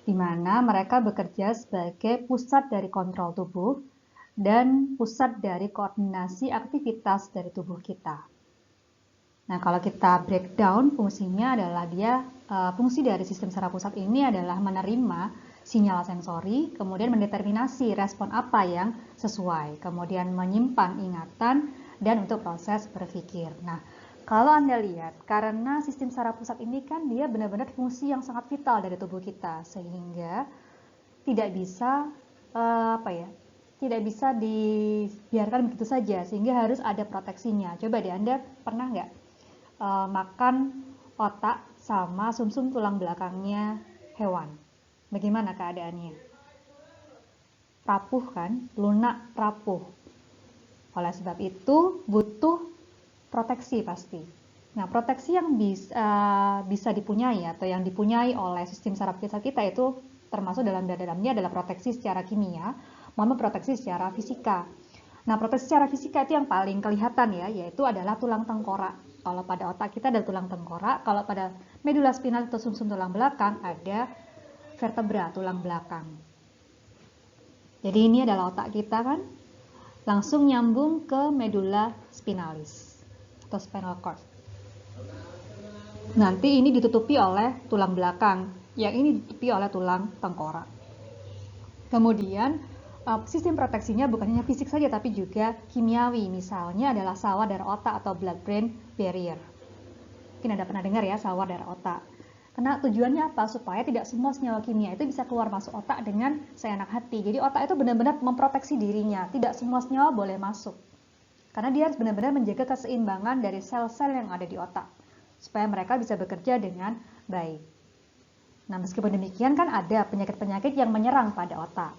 Speaker 1: di mana mereka bekerja sebagai pusat dari kontrol tubuh dan pusat dari koordinasi aktivitas dari tubuh kita. Nah, kalau kita breakdown fungsinya adalah fungsi dari sistem saraf pusat ini adalah menerima sinyal sensori, kemudian mendeterminasi respon apa yang sesuai, kemudian menyimpan ingatan, dan untuk proses berpikir. Nah, kalau Anda lihat, karena sistem saraf pusat ini kan dia benar-benar fungsi yang sangat vital dari tubuh kita, sehingga tidak bisa tidak bisa dibiarkan begitu saja, sehingga harus ada proteksinya. Coba deh, Anda pernah nggak makan otak sama sumsum tulang belakangnya hewan? Bagaimana keadaannya? Rapuh kan? Lunak, rapuh. Oleh sebab itu butuh proteksi pasti. Nah, proteksi yang bisa dipunyai atau yang dipunyai oleh sistem saraf kita itu termasuk dalamnya adalah proteksi secara kimia maupun proteksi secara fisika. Nah, proteksi secara fisika itu yang paling kelihatan ya, yaitu adalah tulang tengkorak. Kalau pada otak kita ada tulang tengkorak, kalau pada medula spinalis atau sumsum tulang belakang ada vertebra tulang belakang. Jadi ini adalah otak kita kan, langsung nyambung ke medula spinalis atau spinal cord. Nanti ini ditutupi oleh tulang belakang, yang ini ditutupi oleh tulang tengkorak. Kemudian sistem proteksinya bukan hanya fisik saja tapi juga kimiawi, misalnya adalah sawah darah otak atau blood-brain barrier. Mungkin Anda pernah dengar ya, sawah darah otak. Karena tujuannya apa? Supaya tidak semua senyawa kimia itu bisa keluar masuk otak dengan seenak hati. Jadi otak itu benar-benar memproteksi dirinya, tidak semua senyawa boleh masuk. Karena dia harus benar-benar menjaga keseimbangan dari sel-sel yang ada di otak, supaya mereka bisa bekerja dengan baik. Nah, meskipun demikian kan ada penyakit-penyakit yang menyerang pada otak.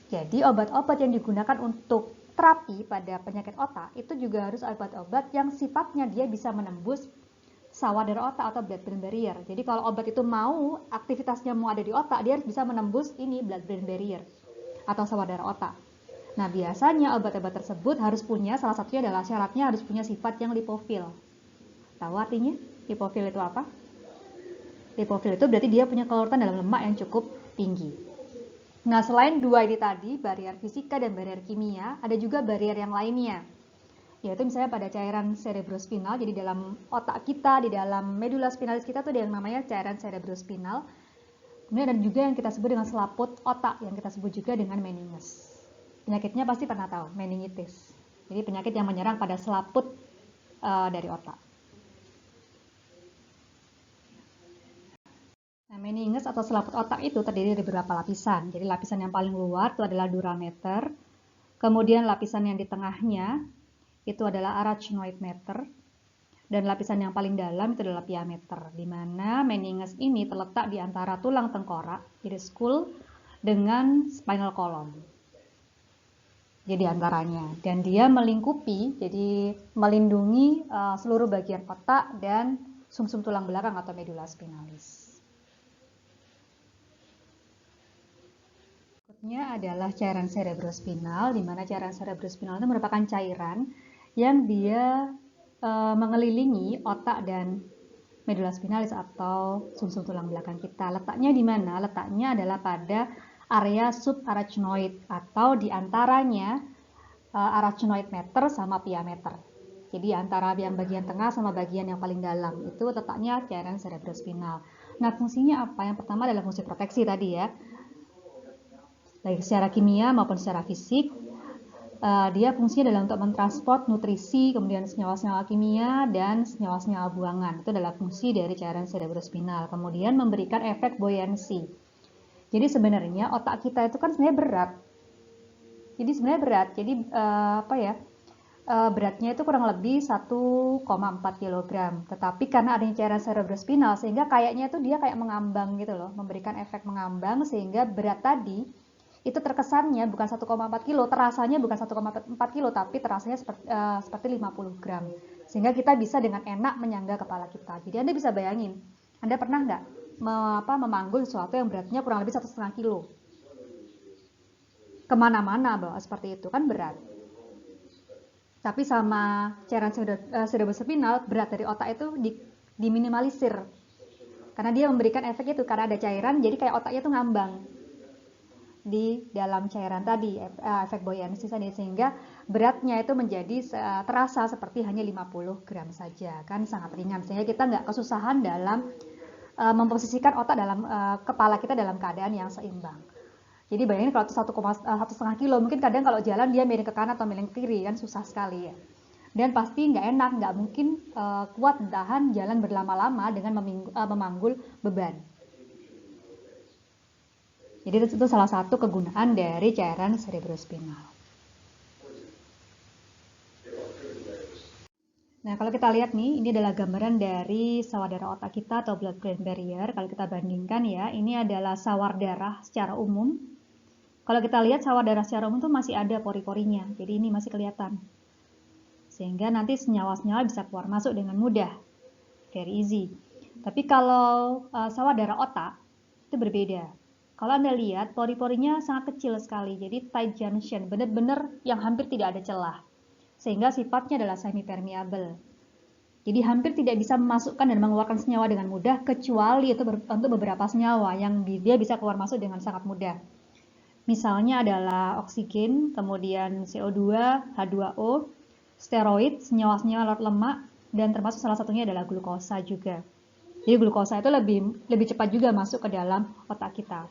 Speaker 1: Jadi obat-obat yang digunakan untuk terapi pada penyakit otak itu juga harus obat-obat yang sifatnya dia bisa menembus sawah darah otak atau blood-brain barrier. Jadi kalau obat itu mau aktivitasnya mau ada di otak, dia harus bisa menembus ini blood-brain barrier atau sawah darah otak. Nah, biasanya obat-obat tersebut harus punya, salah satunya adalah syaratnya harus punya sifat yang lipofil. Tahu artinya? Lipofil itu apa? Lipofil itu berarti dia punya kelarutan dalam lemak yang cukup tinggi. Nah, selain dua ini tadi, barier fisika dan barier kimia, ada juga barier yang lainnya. Yaitu misalnya pada cairan cerebrospinal, jadi dalam otak kita, di dalam medula spinalis kita tuh ada yang namanya cairan cerebrospinal. Kemudian ada juga yang kita sebut dengan selaput otak, yang kita sebut juga dengan meninges. Penyakitnya pasti pernah tahu, meningitis. Jadi penyakit yang menyerang pada selaput dari otak. Nah, meninges atau selaput otak itu terdiri dari beberapa lapisan. Jadi lapisan yang paling luar itu adalah durameter. Kemudian lapisan yang di tengahnya itu adalah arachnoid meter. Dan lapisan yang paling dalam itu adalah piameter. Di mana meninges ini terletak di antara tulang tengkorak, jadi skull, dengan spinal column. Jadi antaranya. Dan dia melingkupi, jadi melindungi seluruh bagian otak dan sumsum tulang belakang atau medula spinalis. Berikutnya adalah cairan cerebrospinal, di mana cairan cerebrospinal itu merupakan cairan yang dia mengelilingi otak dan medula spinalis atau sumsum tulang belakang kita. Letaknya di mana? Letaknya adalah pada area subarachnoid atau di antaranya arachnoid meter sama piameter. Jadi antara yang bagian tengah sama bagian yang paling dalam itu letaknya cairan cerebrospinal. Nah, fungsinya apa? Yang pertama adalah fungsi proteksi tadi ya. Baik secara kimia maupun secara fisik, dia fungsinya adalah untuk mentransport nutrisi, kemudian senyawa-senyawa kimia dan senyawa-senyawa buangan. Itu adalah fungsi dari cairan cerebrospinal. Kemudian memberikan efek buoyancy. Jadi sebenarnya otak kita itu kan sebenarnya berat. Jadi sebenarnya berat. Jadi beratnya itu kurang lebih 1,4 kg. Tetapi karena adanya cairan cerebrospinal sehingga kayaknya itu dia kayak mengambang gitu loh, memberikan efek mengambang sehingga berat tadi itu terkesannya bukan 1,4 kilo, terasanya bukan 1,4 kilo, tapi terasanya seperti 50 gram. Sehingga kita bisa dengan enak menyangga kepala kita. Jadi Anda bisa bayangin, Anda pernah nggak memanggul sesuatu yang beratnya kurang lebih 1,5 kilo? Kemana-mana bawa seperti itu, kan berat. Tapi sama cairan cerebrospinal, berat dari otak itu diminimalisir. Karena dia memberikan efek itu, karena ada cairan, jadi kayak otaknya itu ngambang di dalam cairan tadi, efek buoyancy tadi, sehingga beratnya itu menjadi terasa seperti hanya 50 gram saja, kan sangat ringan, sehingga kita nggak kesusahan dalam memposisikan otak dalam kepala kita dalam keadaan yang seimbang. Jadi bayangin kalau itu 1,5 kilo, mungkin kadang kalau jalan dia miring ke kanan atau miring ke kiri, kan susah sekali ya. Dan pasti nggak enak, nggak mungkin kuat tahan jalan berlama-lama dengan memanggul beban. Jadi itu salah satu kegunaan dari cairan cerebrospinal. Nah, kalau kita lihat nih, ini adalah gambaran dari sawah darah otak kita atau blood-brain barrier. Kalau kita bandingkan ya, ini adalah sawar darah secara umum. Kalau kita lihat sawar darah secara umum itu masih ada pori-porinya, jadi ini masih kelihatan. Sehingga nanti senyawa-senyawa bisa keluar masuk dengan mudah, very easy. Tapi kalau sawah darah otak, itu berbeda. Kalau Anda lihat, pori-porinya sangat kecil sekali, jadi tight junction, benar-benar yang hampir tidak ada celah. Sehingga sifatnya adalah semi-permeable. Jadi hampir tidak bisa memasukkan dan mengeluarkan senyawa dengan mudah, kecuali untuk beberapa senyawa yang dia bisa keluar masuk dengan sangat mudah. Misalnya adalah oksigen, kemudian CO2, H2O, steroid, senyawa-senyawa larut lemak, dan termasuk salah satunya adalah glukosa juga. Jadi glukosa itu lebih cepat juga masuk ke dalam otak kita.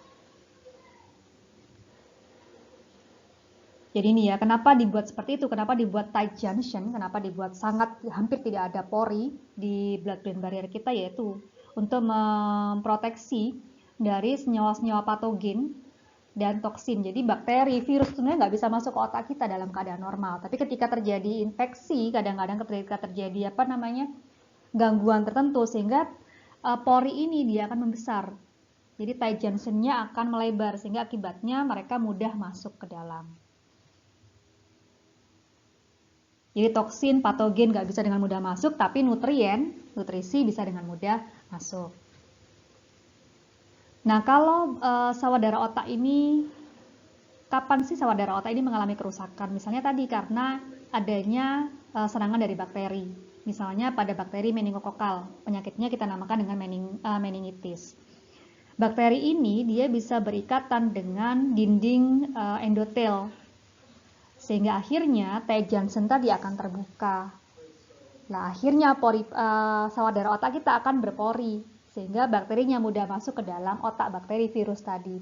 Speaker 1: Jadi ini ya, kenapa dibuat seperti itu? Kenapa dibuat tight junction? Kenapa dibuat sangat hampir tidak ada pori di blood-brain barrier kita, yaitu untuk memproteksi dari senyawa-senyawa patogen dan toksin. Jadi bakteri, virus sebenarnya nggak bisa masuk ke otak kita dalam keadaan normal. Tapi ketika terjadi infeksi, kadang-kadang ketika terjadi gangguan tertentu, sehingga pori ini dia akan membesar. Jadi tight junction-nya akan melebar, sehingga akibatnya mereka mudah masuk ke dalam. Jadi toksin, patogen nggak bisa dengan mudah masuk, tapi nutrisi bisa dengan mudah masuk. Nah, kalau sawah-darah otak ini, kapan sih sawah-darah otak ini mengalami kerusakan? Misalnya tadi karena adanya serangan dari bakteri. Misalnya pada bakteri meningokokal, penyakitnya kita namakan dengan meningitis. Bakteri ini dia bisa berikatan dengan dinding endotel, sehingga akhirnya tight junction tadi akan terbuka. Nah, akhirnya sawah-darah otak kita akan berpori, sehingga bakterinya mudah masuk ke dalam otak bakteri virus tadi,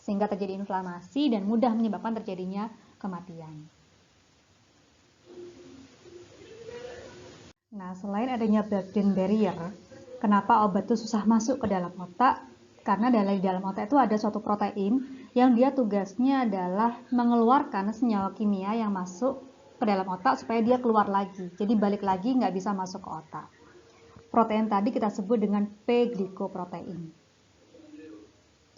Speaker 1: sehingga terjadi inflamasi dan mudah menyebabkan terjadinya kematian. Nah, selain adanya blood-brain barrier, kenapa obat itu susah masuk ke dalam otak? Karena di dalam otak itu ada suatu protein yang dia tugasnya adalah mengeluarkan senyawa kimia yang masuk ke dalam otak supaya dia keluar lagi. Jadi balik lagi nggak bisa masuk ke otak. Protein tadi kita sebut dengan P-glikoprotein.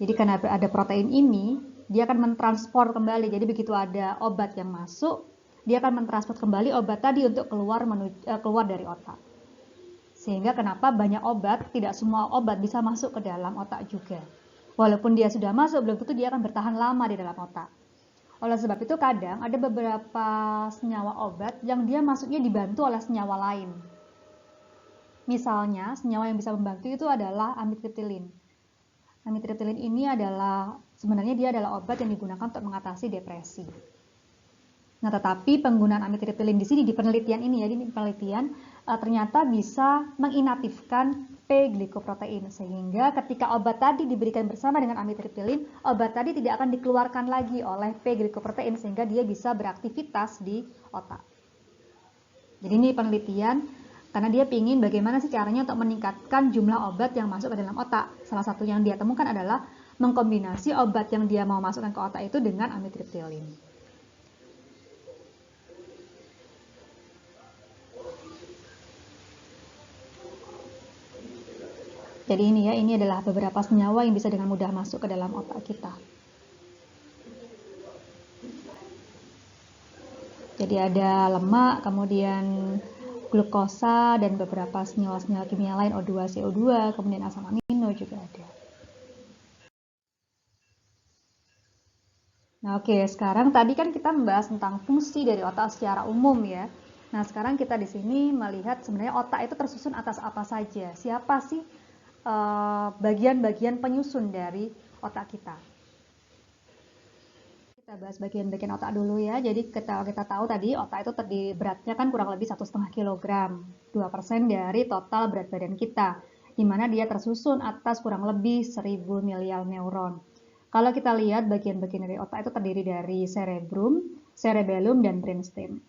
Speaker 1: Jadi karena ada protein ini, dia akan mentransport kembali. Jadi begitu ada obat yang masuk, dia akan mentransport kembali obat tadi untuk keluar dari otak. Sehingga kenapa banyak obat, tidak semua obat bisa masuk ke dalam otak juga. Walaupun dia sudah masuk, belum tentu dia akan bertahan lama di dalam otak. Oleh sebab itu kadang ada beberapa senyawa obat yang dia masuknya dibantu oleh senyawa lain. Misalnya, senyawa yang bisa membantu itu adalah amitriptilin. Amitriptilin ini sebenarnya dia adalah obat yang digunakan untuk mengatasi depresi. Nah, tetapi penggunaan amitriptilin di sini di penelitian ini ternyata bisa menginaktifkan P-glikoprotein, sehingga ketika obat tadi diberikan bersama dengan amitriptilin, obat tadi tidak akan dikeluarkan lagi oleh P-glikoprotein sehingga dia bisa beraktivitas di otak. Jadi ini penelitian karena dia ingin bagaimana sih caranya untuk meningkatkan jumlah obat yang masuk ke dalam otak. Salah satu yang dia temukan adalah mengkombinasi obat yang dia mau masukkan ke otak itu dengan amitriptilin. Jadi ini adalah beberapa senyawa yang bisa dengan mudah masuk ke dalam otak kita. Jadi ada lemak, kemudian glukosa, dan beberapa senyawa-senyawa kimia lain, O2, CO2, kemudian asam amino juga ada. Nah, oke, sekarang tadi kan kita membahas tentang fungsi dari otak secara umum ya. Nah, sekarang kita di sini melihat sebenarnya otak itu tersusun atas apa saja. Siapa sih bagian-bagian penyusun dari otak kita? Kita bahas bagian-bagian otak dulu ya. Jadi kita tahu tadi otak itu beratnya kan kurang lebih 1,5 kg, 2% dari total berat badan kita, di mana dia tersusun atas kurang lebih 1000 miliar neuron. Kalau kita lihat bagian-bagian dari otak itu terdiri dari cerebrum, cerebellum, dan brainstem.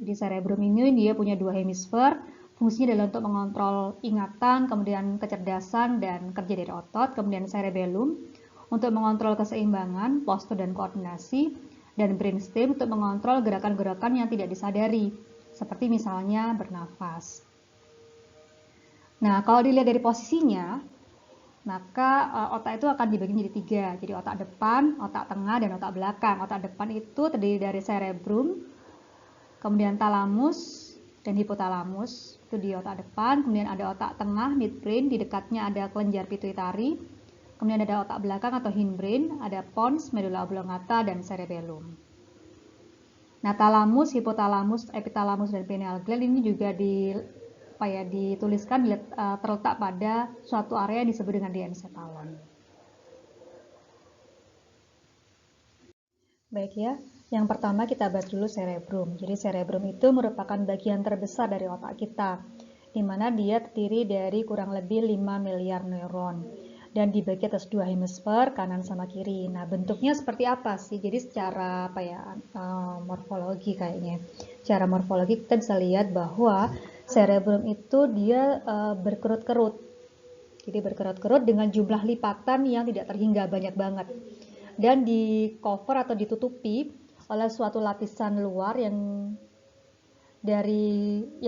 Speaker 1: Jadi cerebrum ini dia punya 2 hemisfer, fungsinya adalah untuk mengontrol ingatan, kemudian kecerdasan dan kerja dari otot. Kemudian cerebellum untuk mengontrol keseimbangan, postur dan koordinasi, dan brainstem untuk mengontrol gerakan-gerakan yang tidak disadari, seperti misalnya bernafas. Nah, kalau dilihat dari posisinya, maka otak itu akan dibagi menjadi 3. Jadi otak depan, otak tengah, dan otak belakang. Otak depan itu terdiri dari cerebrum, kemudian thalamus dan hipotalamus, itu di otak depan. Kemudian ada otak tengah, midbrain, di dekatnya ada kelenjar pituitari. Kemudian ada otak belakang atau hindbrain, ada pons, medulla oblongata, dan cerebellum. Nah, thalamus, hipotalamus, epitalamus, dan pineal gland ini juga dituliskan terletak pada suatu area yang disebut dengan diencephalon. Baik ya, yang pertama kita bahas dulu cerebrum. Jadi cerebrum itu merupakan bagian terbesar dari otak kita. di mana dia terdiri dari kurang lebih 5 miliar neuron dan dibagi atas dua hemisfer, kanan sama kiri. Nah, bentuknya seperti apa sih? Jadi secara apa ya, morfologi kayaknya. Secara morfologi kita bisa lihat bahwa cerebrum itu dia berkerut-kerut. Jadi berkerut-kerut dengan jumlah lipatan yang tidak terhingga, banyak banget. Dan di cover atau ditutupi oleh suatu lapisan luar yang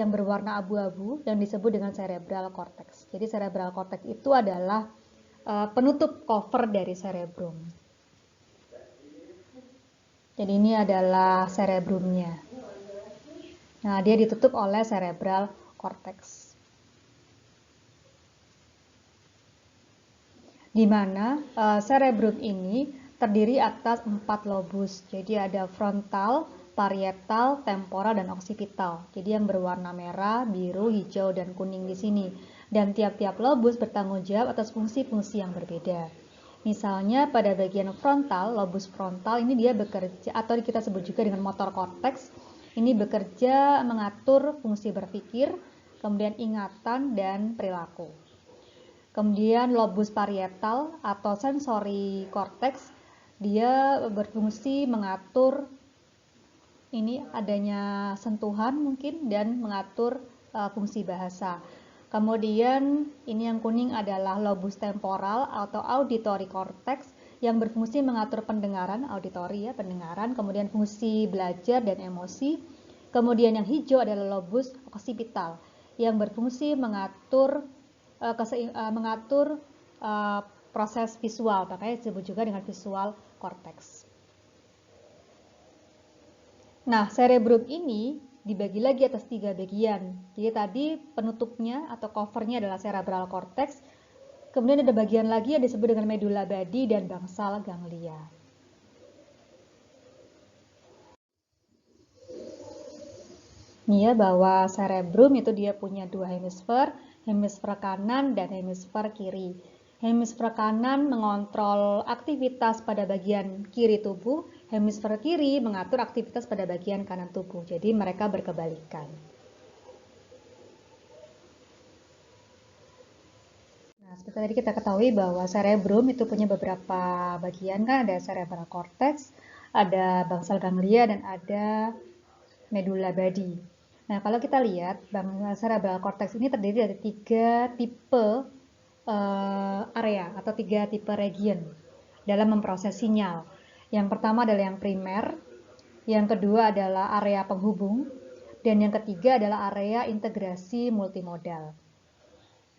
Speaker 1: berwarna abu-abu yang disebut dengan cerebral cortex. Jadi cerebral cortex itu adalah penutup cover dari cerebrum. Jadi ini adalah cerebrumnya. Nah, dia ditutup oleh cerebral cortex. Di mana cerebrum ini terdiri atas 4 lobus. Jadi ada frontal, parietal, temporal, dan occipital. Jadi yang berwarna merah, biru, hijau, dan kuning di sini. Dan tiap-tiap lobus bertanggung jawab atas fungsi-fungsi yang berbeda. Misalnya pada bagian frontal, lobus frontal ini dia bekerja, atau kita sebut juga dengan motor cortex, ini bekerja mengatur fungsi berpikir, kemudian ingatan, dan perilaku. Kemudian lobus parietal atau sensory cortex, dia berfungsi mengatur ini adanya sentuhan mungkin dan mengatur fungsi bahasa. Kemudian ini yang kuning adalah lobus temporal atau auditory cortex yang berfungsi mengatur pendengaran, auditori ya, pendengaran, kemudian fungsi belajar dan emosi. Kemudian yang hijau adalah lobus occipital yang berfungsi mengatur proses visual, makanya disebut juga dengan visual cortex. Nah, cerebrum ini dibagi lagi atas 3 bagian. Jadi tadi penutupnya atau covernya adalah cerebral cortex. Kemudian ada bagian lagi yang disebut dengan medulla badi dan bangsal ganglia. Ini ya, bahwa cerebrum itu dia punya 2 hemisfer, hemisfer kanan dan hemisfer kiri. Hemisfer kanan mengontrol aktivitas pada bagian kiri tubuh, hemisfer kiri mengatur aktivitas pada bagian kanan tubuh. Jadi mereka berkebalikan. Nah, seperti tadi kita ketahui bahwa cerebrum itu punya beberapa bagian, kan ada cerebral cortex, ada bangsal ganglia, dan ada medulla badi. Nah, kalau kita lihat, cerebral cortex ini terdiri dari 3 tipe area atau 3 tipe region dalam memproses sinyal. Yang pertama adalah yang primer, yang kedua adalah area penghubung, dan yang ketiga adalah area integrasi multimodal.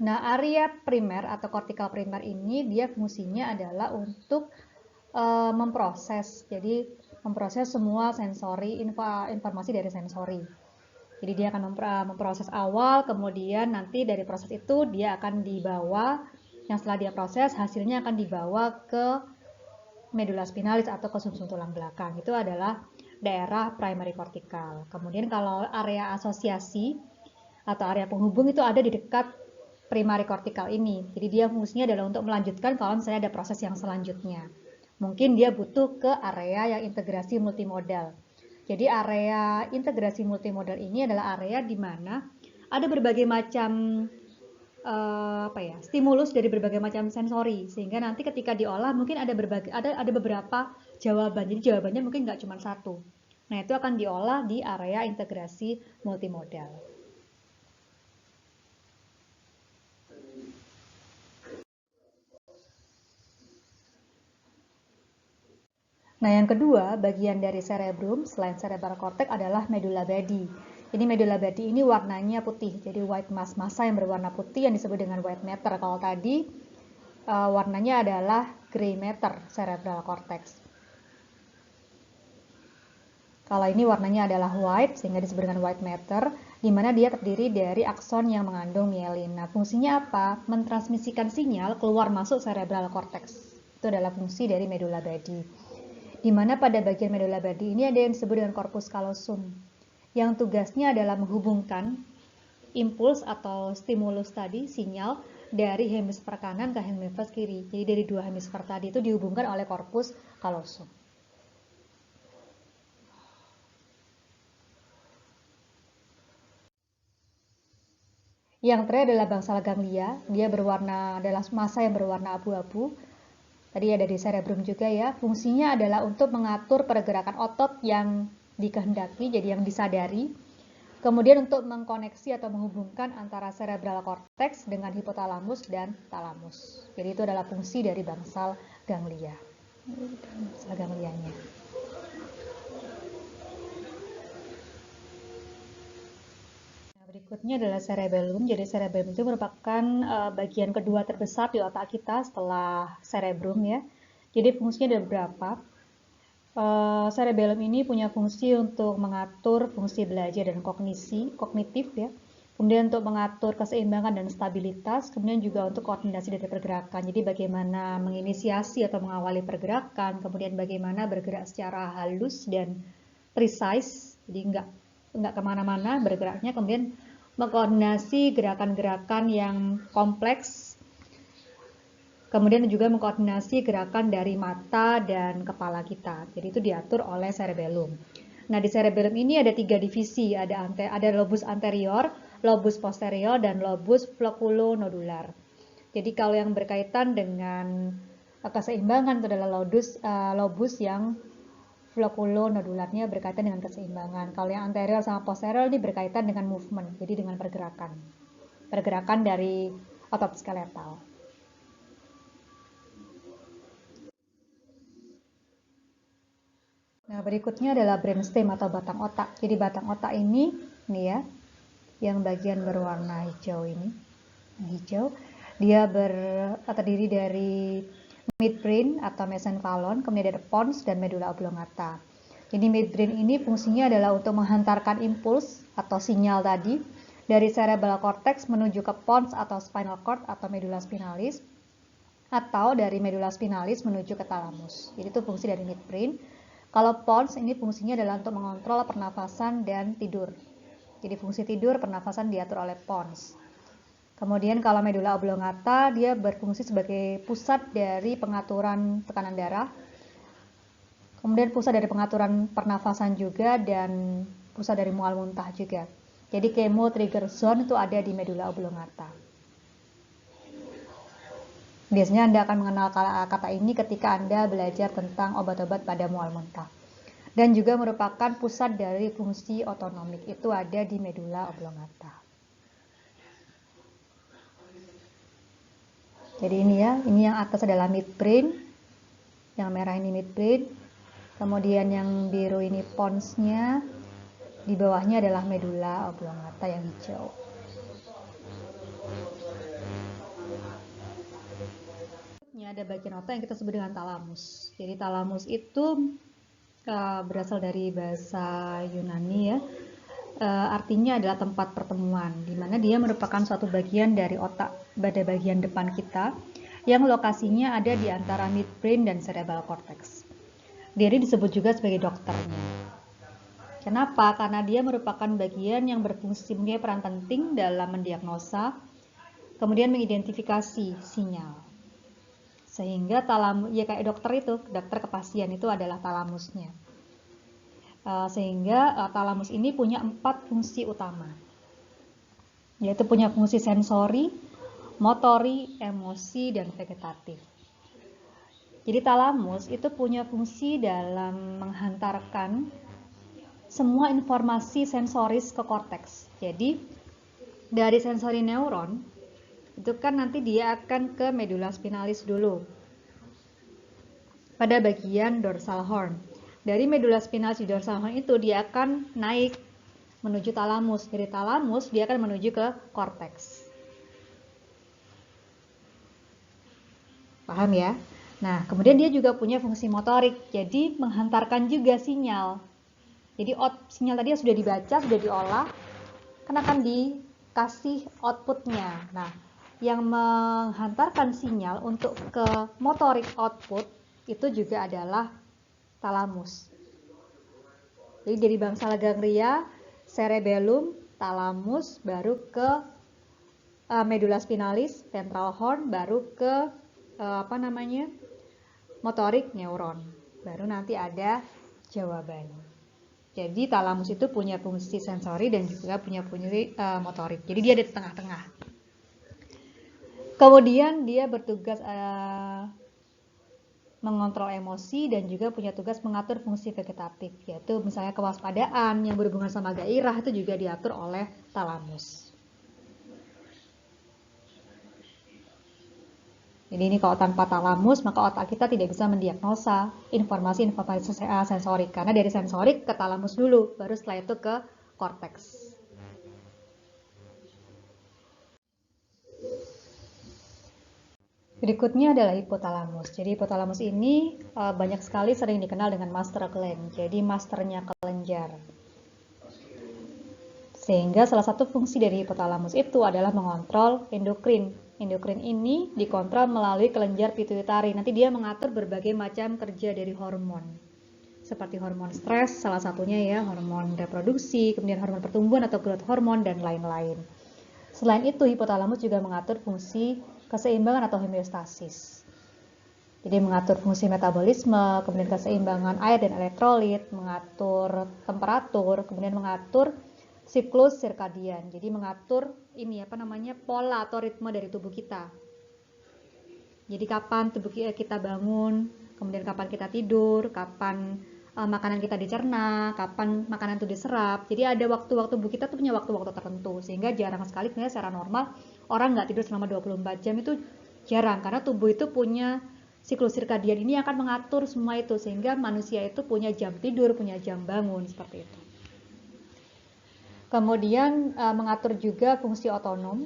Speaker 1: Nah, area primer atau cortical primer ini dia fungsinya adalah untuk memproses, jadi memproses semua sensori, informasi dari sensori. Jadi dia akan memproses awal, kemudian nanti dari proses itu dia akan dibawa, yang setelah dia proses hasilnya akan dibawa ke medulla spinalis atau ke sumsum tulang belakang. Itu adalah daerah primary cortical. Kemudian kalau area asosiasi atau area penghubung itu ada di dekat primary cortical ini. Jadi dia fungsinya adalah untuk melanjutkan kalau misalnya ada proses yang selanjutnya. Mungkin dia butuh ke area yang integrasi multimodal. Jadi area integrasi multimodal ini adalah area di mana ada berbagai macam stimulus dari berbagai macam sensori, sehingga nanti ketika diolah mungkin ada beberapa jawaban. Jadi jawabannya mungkin nggak cuma satu. Nah, itu akan diolah di area integrasi multimodal. Nah, yang kedua, bagian dari cerebrum selain cerebral cortex adalah medulla badi. Jadi medulla badi ini warnanya putih, jadi white mass, massa yang berwarna putih yang disebut dengan white matter. Kalau tadi warnanya adalah gray matter, cerebral cortex. Kalau ini warnanya adalah white, sehingga disebut dengan white matter, di mana dia terdiri dari akson yang mengandung mielin. Nah, fungsinya apa? Mentransmisikan sinyal keluar masuk cerebral cortex. Itu adalah fungsi dari medulla badi. Di mana pada bagian medulla badi ini ada yang disebut dengan corpus callosum, yang tugasnya adalah menghubungkan impuls atau stimulus tadi, sinyal, dari hemisfer kanan ke hemisfer kiri. Jadi dari dua hemisfer tadi itu dihubungkan oleh corpus callosum. Yang terakhir adalah bangsal ganglia, dia adalah massa yang berwarna abu-abu. Tadi ada di cerebrum juga ya. Fungsinya adalah untuk mengatur pergerakan otot yang dikehendaki, jadi yang disadari. Kemudian untuk mengkoneksi atau menghubungkan antara cerebral cortex dengan hipotalamus dan talamus. Jadi itu adalah fungsi dari bangsal ganglia. Bangsal ganglianya. Berikutnya adalah cerebellum. Jadi cerebellum itu merupakan bagian kedua terbesar di otak kita setelah cerebrum ya. Jadi fungsinya ada beberapa. Cerebellum ini punya fungsi untuk mengatur fungsi belajar dan kognitif ya. Kemudian untuk mengatur keseimbangan dan stabilitas, kemudian juga untuk koordinasi dari pergerakan. Jadi bagaimana menginisiasi atau mengawali pergerakan, kemudian bagaimana bergerak secara halus dan precise, jadi nggak kemana-mana bergeraknya, kemudian mengkoordinasi gerakan-gerakan yang kompleks, kemudian juga mengkoordinasi gerakan dari mata dan kepala kita. Jadi itu diatur oleh cerebellum. Nah, di cerebellum ini ada 3 divisi, ada lobus anterior, lobus posterior, dan lobus floculonodular. Jadi kalau yang berkaitan dengan keseimbangan itu adalah lobus yang floculonodularnya berkaitan dengan keseimbangan. Kalau yang anterior sama posterior ini berkaitan dengan movement, jadi dengan pergerakan. Pergerakan dari otot skeletal. Nah, berikutnya adalah brainstem atau batang otak. Jadi batang otak ini ya, yang bagian berwarna hijau ini, hijau, dia terdiri dari midbrain atau mesencephalon, kemudian ada pons dan medulla oblongata. Jadi midbrain ini fungsinya adalah untuk menghantarkan impuls atau sinyal tadi dari cerebral cortex menuju ke pons atau spinal cord atau medulla spinalis, atau dari medulla spinalis menuju ke thalamus. Jadi itu fungsi dari midbrain. Kalau pons ini fungsinya adalah untuk mengontrol pernafasan dan tidur. Jadi fungsi tidur, pernafasan diatur oleh pons. Kemudian kalau medulla oblongata, dia berfungsi sebagai pusat dari pengaturan tekanan darah. Kemudian pusat dari pengaturan pernafasan juga, dan pusat dari mual muntah juga. Jadi chemo trigger zone itu ada di medulla oblongata. Biasanya Anda akan mengenal kata ini ketika Anda belajar tentang obat-obat pada mual muntah. Dan juga merupakan pusat dari fungsi otonomik, itu ada di medulla oblongata. Jadi ini ya, ini yang atas adalah midbrain, yang merah ini midbrain, kemudian yang biru ini ponsnya, di bawahnya adalah medulla oblongata yang hijau. Ada bagian otak yang kita sebut dengan talamus. Jadi talamus itu berasal dari bahasa Yunani ya. Artinya adalah tempat pertemuan, di mana dia merupakan suatu bagian dari otak pada bagian depan kita yang lokasinya ada di antara midbrain dan cerebral cortex. Dia disebut juga sebagai dokternya. Kenapa? Karena dia merupakan bagian yang berfungsi mempunyai peran penting dalam mendiagnosa, kemudian mengidentifikasi sinyal. Sehingga talamus, ya kayak dokter ke pasien itu adalah talamusnya. Sehingga talamus ini punya 4 fungsi utama, yaitu punya fungsi sensori, motori, emosi, dan vegetatif. Jadi talamus itu punya fungsi dalam menghantarkan semua informasi sensoris ke korteks. Jadi dari sensori neuron itu kan nanti dia akan ke medulla spinalis dulu pada bagian dorsal horn. Dari medulla spinalis di dorsal horn itu dia akan naik menuju talamus. Dari talamus dia akan menuju ke korteks. Paham ya? Nah, kemudian dia juga punya fungsi motorik. Jadi menghantarkan juga sinyal. Jadi sinyal tadi sudah dibaca, sudah diolah, kan akan dikasih outputnya. Nah, yang menghantarkan sinyal untuk ke motorik output itu juga adalah talamus. Jadi dari bangsal ganglia, cerebellum, talamus, baru ke medulla spinalis, ventral horn, baru ke motorik neuron. Baru nanti ada jawaban. Jadi talamus itu punya fungsi sensori dan juga punya fungsi motorik. Jadi dia ada di tengah-tengah. Kemudian dia bertugas mengontrol emosi dan juga punya tugas mengatur fungsi vegetatif, yaitu misalnya kewaspadaan yang berhubungan sama gairah itu juga diatur oleh talamus. Jadi ini kalau tanpa talamus maka otak kita tidak bisa mendiagnosa informasi-informasi sensorik, karena dari sensorik ke talamus dulu, baru setelah itu ke korteks. Berikutnya adalah hipotalamus. Jadi hipotalamus ini banyak sekali sering dikenal dengan master gland. Jadi masternya kelenjar. Sehingga salah satu fungsi dari hipotalamus itu adalah mengontrol endokrin. Endokrin ini dikontrol melalui kelenjar pituitari. Nanti dia mengatur berbagai macam kerja dari hormon. Seperti hormon stres, salah satunya ya, hormon reproduksi, kemudian hormon pertumbuhan atau growth hormone, dan lain-lain. Selain itu, hipotalamus juga mengatur fungsi keseimbangan atau homeostasis. Jadi mengatur fungsi metabolisme, kemudian keseimbangan air dan elektrolit, mengatur temperatur, kemudian mengatur siklus sirkadian. Jadi mengatur pola atau ritme dari tubuh kita. Jadi kapan tubuh kita bangun, kemudian kapan kita tidur, kapan makanan kita dicerna, kapan makanan itu diserap. Jadi ada waktu-waktu tubuh kita tuh punya waktu-waktu tertentu, sehingga jarang sekali sebenarnya secara normal orang nggak tidur selama 24 jam itu jarang, karena tubuh itu punya siklus sirkadian ini akan mengatur semua itu, sehingga manusia itu punya jam tidur, punya jam bangun, seperti itu. Kemudian mengatur juga fungsi otonom.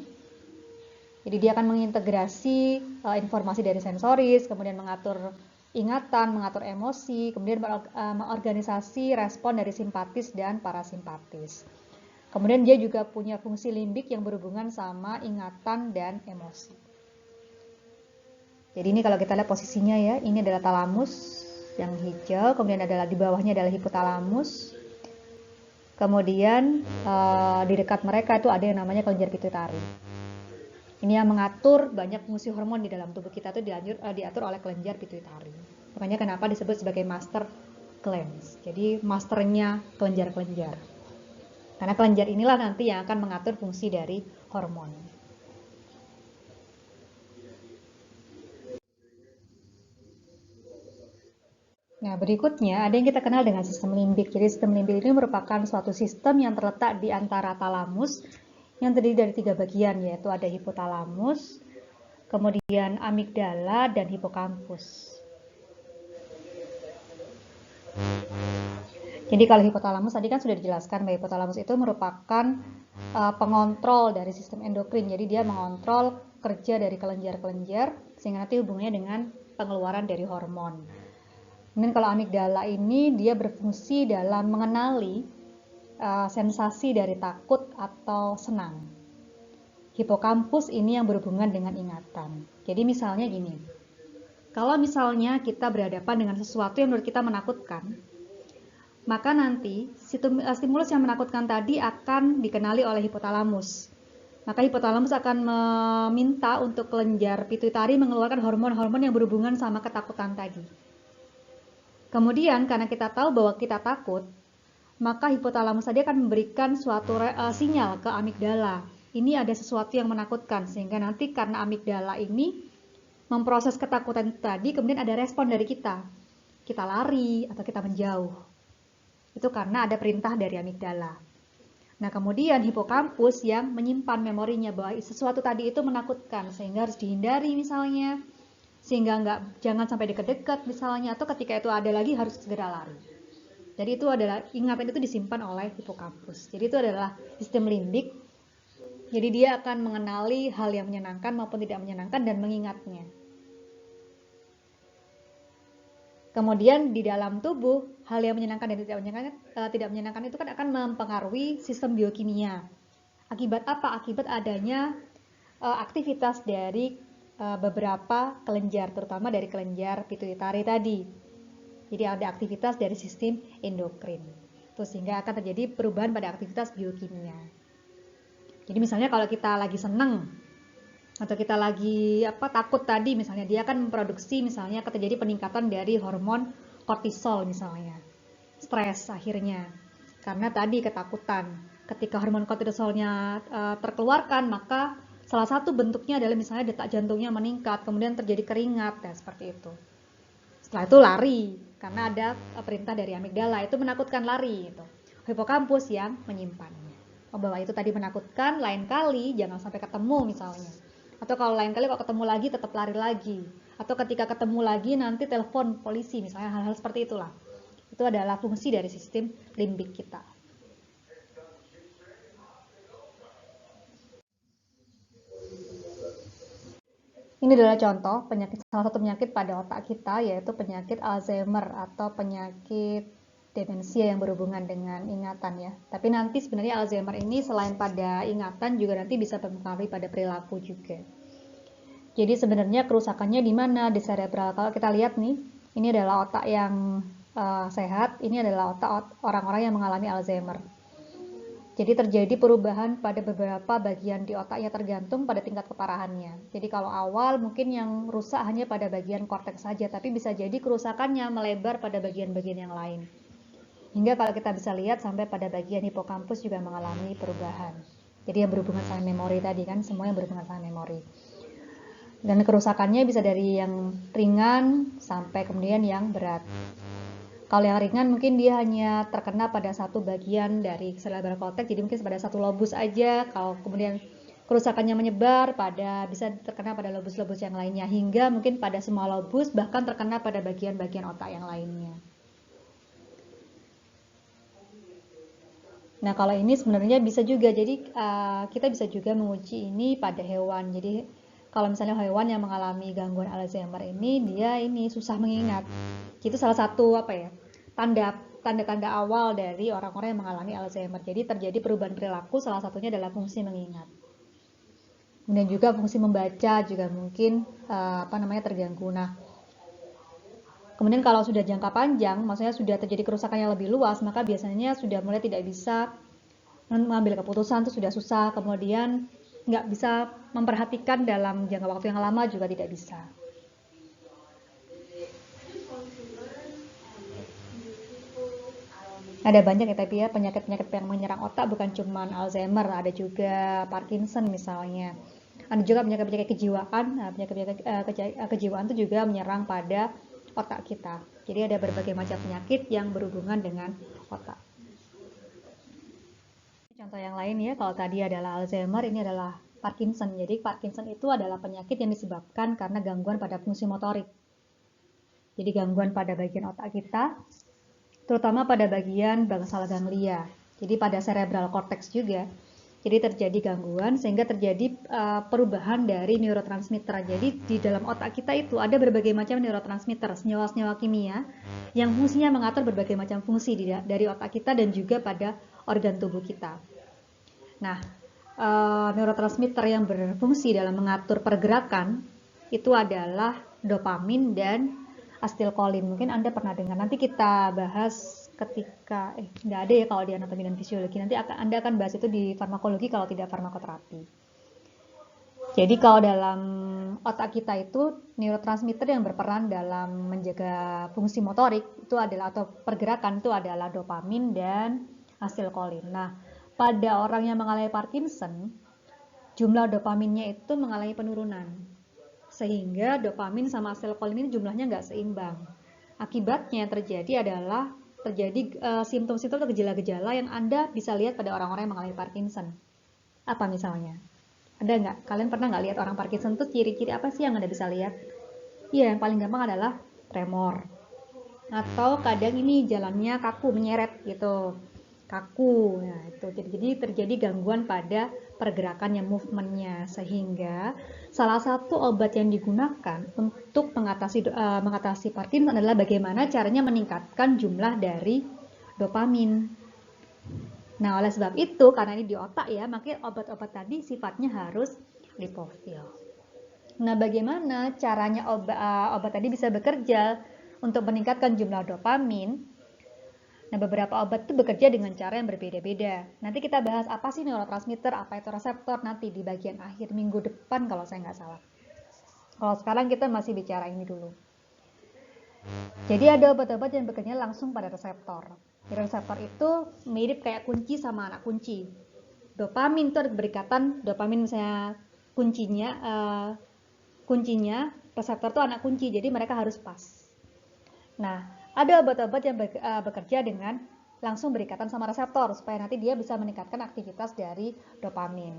Speaker 1: Jadi dia akan mengintegrasi informasi dari sensoris, kemudian mengatur ingatan, mengatur emosi, kemudian mengorganisasi respon dari simpatis dan parasimpatis. Kemudian dia juga punya fungsi limbik yang berhubungan sama ingatan dan emosi. Jadi ini kalau kita lihat posisinya ya, ini adalah talamus yang hijau, kemudian adalah di bawahnya adalah hipotalamus. Kemudian di dekat mereka itu ada yang namanya kelenjar pituitari. Ini yang mengatur banyak fungsi hormon di dalam tubuh kita itu diatur oleh kelenjar pituitari. Makanya kenapa disebut sebagai master glands. Jadi masternya kelenjar-kelenjar. Karena kelenjar inilah nanti yang akan mengatur fungsi dari hormon. Nah, berikutnya ada yang kita kenal dengan sistem limbik. Jadi sistem limbik ini merupakan suatu sistem yang terletak di antara talamus yang terdiri dari 3 bagian, yaitu ada hipotalamus, kemudian amigdala, dan hipokampus. Jadi kalau hipotalamus tadi kan sudah dijelaskan bahwa hipotalamus itu merupakan pengontrol dari sistem endokrin. Jadi dia mengontrol kerja dari kelenjar-kelenjar sehingga nanti hubungannya dengan pengeluaran dari hormon. Kemudian kalau amigdala ini dia berfungsi dalam mengenali sensasi dari takut atau senang. Hipokampus ini yang berhubungan dengan ingatan. Jadi misalnya gini, kalau misalnya kita berhadapan dengan sesuatu yang menurut kita menakutkan, maka nanti stimulus yang menakutkan tadi akan dikenali oleh hipotalamus. Maka hipotalamus akan meminta untuk kelenjar pituitari mengeluarkan hormon-hormon yang berhubungan sama ketakutan tadi. Kemudian karena kita tahu bahwa kita takut, maka hipotalamus tadi akan memberikan suatu sinyal ke amigdala. Ini ada sesuatu yang menakutkan, sehingga nanti karena amigdala ini memproses ketakutan tadi, kemudian ada respon dari kita. Kita lari atau kita menjauh. Itu karena ada perintah dari amigdala. Nah, kemudian hipokampus yang menyimpan memorinya bahwa sesuatu tadi itu menakutkan, sehingga harus dihindari misalnya, sehingga jangan sampai dekat-dekat misalnya, atau ketika itu ada lagi harus segera lari. Jadi itu adalah ingatan itu disimpan oleh hipokampus. Jadi itu adalah sistem limbik. Jadi dia akan mengenali hal yang menyenangkan maupun tidak menyenangkan dan mengingatnya. Kemudian di dalam tubuh, hal yang menyenangkan dan tidak menyenangkan itu kan akan mempengaruhi sistem biokimia. Akibat apa? Akibat adanya aktivitas dari beberapa kelenjar, terutama dari kelenjar pituitari tadi. Jadi ada aktivitas dari sistem endokrin. Terus sehingga akan terjadi perubahan pada aktivitas biokimia. Jadi misalnya kalau kita lagi seneng, atau kita lagi takut tadi misalnya, dia akan memproduksi misalnya terjadi peningkatan dari hormon kortisol misalnya, stres akhirnya. Karena tadi ketakutan. Ketika hormon kortisolnya terkeluarkan, maka salah satu bentuknya adalah misalnya detak jantungnya meningkat, kemudian terjadi keringat, dan seperti itu. Setelah itu lari, karena ada perintah dari amigdala, itu menakutkan lari. Gitu. Hipokampus yang menyimpannya. Oh, bahwa itu tadi menakutkan, lain kali jangan sampai ketemu misalnya. Atau kalau lain kali kalau ketemu lagi tetap lari lagi. Atau ketika ketemu lagi nanti telepon polisi, misalnya hal-hal seperti itulah. Itu adalah fungsi dari sistem limbik kita. Ini adalah contoh salah satu penyakit pada otak kita, yaitu penyakit Alzheimer atau penyakit demensia yang berhubungan dengan ingatan ya. Tapi nanti sebenarnya Alzheimer ini selain pada ingatan juga nanti bisa mempengaruhi pada perilaku juga. Jadi sebenarnya kerusakannya di mana? Di cerebral. Kalau kita lihat nih, ini adalah otak yang sehat, ini adalah otak orang-orang yang mengalami Alzheimer. Jadi terjadi perubahan pada beberapa bagian di otaknya tergantung pada tingkat keparahannya. Jadi kalau awal mungkin yang rusak hanya pada bagian korteks saja, tapi bisa jadi kerusakannya melebar pada bagian-bagian yang lain. Hingga kalau kita bisa lihat sampai pada bagian hipokampus juga mengalami perubahan. Jadi yang berhubungan sama memori tadi kan, semua yang berhubungan sama memori. Dan kerusakannya bisa dari yang ringan sampai kemudian yang berat. Kalau yang ringan mungkin dia hanya terkena pada satu bagian dari cerebral cortex, jadi mungkin pada satu lobus aja. Kalau kemudian kerusakannya menyebar bisa terkena pada lobus-lobus yang lainnya, hingga mungkin pada semua lobus, bahkan terkena pada bagian-bagian otak yang lainnya. Nah kalau ini sebenarnya bisa juga, jadi kita bisa juga menguji ini pada hewan. Jadi kalau misalnya hewan yang mengalami gangguan Alzheimer dia susah mengingat. Itu salah satu tanda-tanda awal dari orang-orang yang mengalami Alzheimer. Jadi terjadi perubahan perilaku, salah satunya adalah fungsi mengingat. Kemudian juga fungsi membaca juga mungkin terganggu. Nah, kemudian kalau sudah jangka panjang, maksudnya sudah terjadi kerusakan yang lebih luas, maka biasanya sudah mulai tidak bisa mengambil keputusan, itu sudah susah. Kemudian nggak bisa memperhatikan dalam jangka waktu yang lama juga tidak bisa. Ada banyak ya, tapi ya penyakit-penyakit yang menyerang otak bukan cuma Alzheimer, ada juga Parkinson misalnya. Ada juga penyakit-penyakit kejiwaan. Nah, penyakit-penyakit kejiwaan itu juga menyerang pada otak kita. Jadi ada berbagai macam penyakit yang berhubungan dengan otak. Contoh yang lain ya, kalau tadi adalah Alzheimer, ini adalah Parkinson. Jadi Parkinson itu adalah penyakit yang disebabkan karena gangguan pada fungsi motorik. Jadi gangguan pada bagian otak kita, terutama pada bagian basal ganglia. Jadi pada cerebral cortex juga. Jadi terjadi gangguan sehingga terjadi perubahan dari neurotransmitter. Jadi di dalam otak kita itu ada berbagai macam neurotransmitter, senyawa-senyawa kimia yang fungsinya mengatur berbagai macam fungsi dari otak kita dan juga pada organ tubuh kita. Nah, neurotransmitter yang berfungsi dalam mengatur pergerakan itu adalah dopamin dan asetilkolin. Mungkin Anda pernah dengar. Nanti kita bahas ketika nggak ada ya kalau di anatomi dan fisiologi. Nanti Anda akan bahas itu di farmakologi kalau tidak farmakoterapi. Jadi kalau dalam otak kita itu neurotransmitter yang berperan dalam menjaga fungsi motorik itu adalah atau pergerakan itu adalah dopamin dan asetilkolin. Nah, pada orang yang mengalami Parkinson, jumlah dopaminnya itu mengalami penurunan. Sehingga dopamin sama asetilkolin ini jumlahnya nggak seimbang. Akibatnya yang terjadi adalah simptom-simptom atau gejala-gejala yang Anda bisa lihat pada orang-orang yang mengalami Parkinson. Apa misalnya? Ada nggak? Kalian pernah nggak lihat orang Parkinson itu ciri-ciri apa sih yang Anda bisa lihat? Iya, yang paling gampang adalah tremor. Atau kadang ini jalannya kaku, menyeret gitu. Kaku. Nah, itu jadi terjadi gangguan pada pergerakannya, movementnya, sehingga salah satu obat yang digunakan untuk mengatasi Parkinson adalah bagaimana caranya meningkatkan jumlah dari dopamin. Nah, oleh sebab itu, karena ini di otak ya, maka obat-obat tadi sifatnya harus lipofil. Nah, bagaimana caranya obat tadi bisa bekerja untuk meningkatkan jumlah dopamin? Nah, beberapa obat itu bekerja dengan cara yang berbeda-beda. Nanti kita bahas apa sih neurotransmitter, apa itu reseptor nanti di bagian akhir minggu depan kalau saya nggak salah. Kalau sekarang kita masih bicara ini dulu. Jadi ada obat-obat yang bekerja langsung pada reseptor. Reseptor itu mirip kayak kunci sama anak kunci. Dopamin itu berikatan, dopamin misalnya kuncinya, reseptor itu anak kunci, jadi mereka harus pas. Nah, ada obat-obat yang bekerja dengan langsung berikatan sama reseptor supaya nanti dia bisa meningkatkan aktivitas dari dopamin.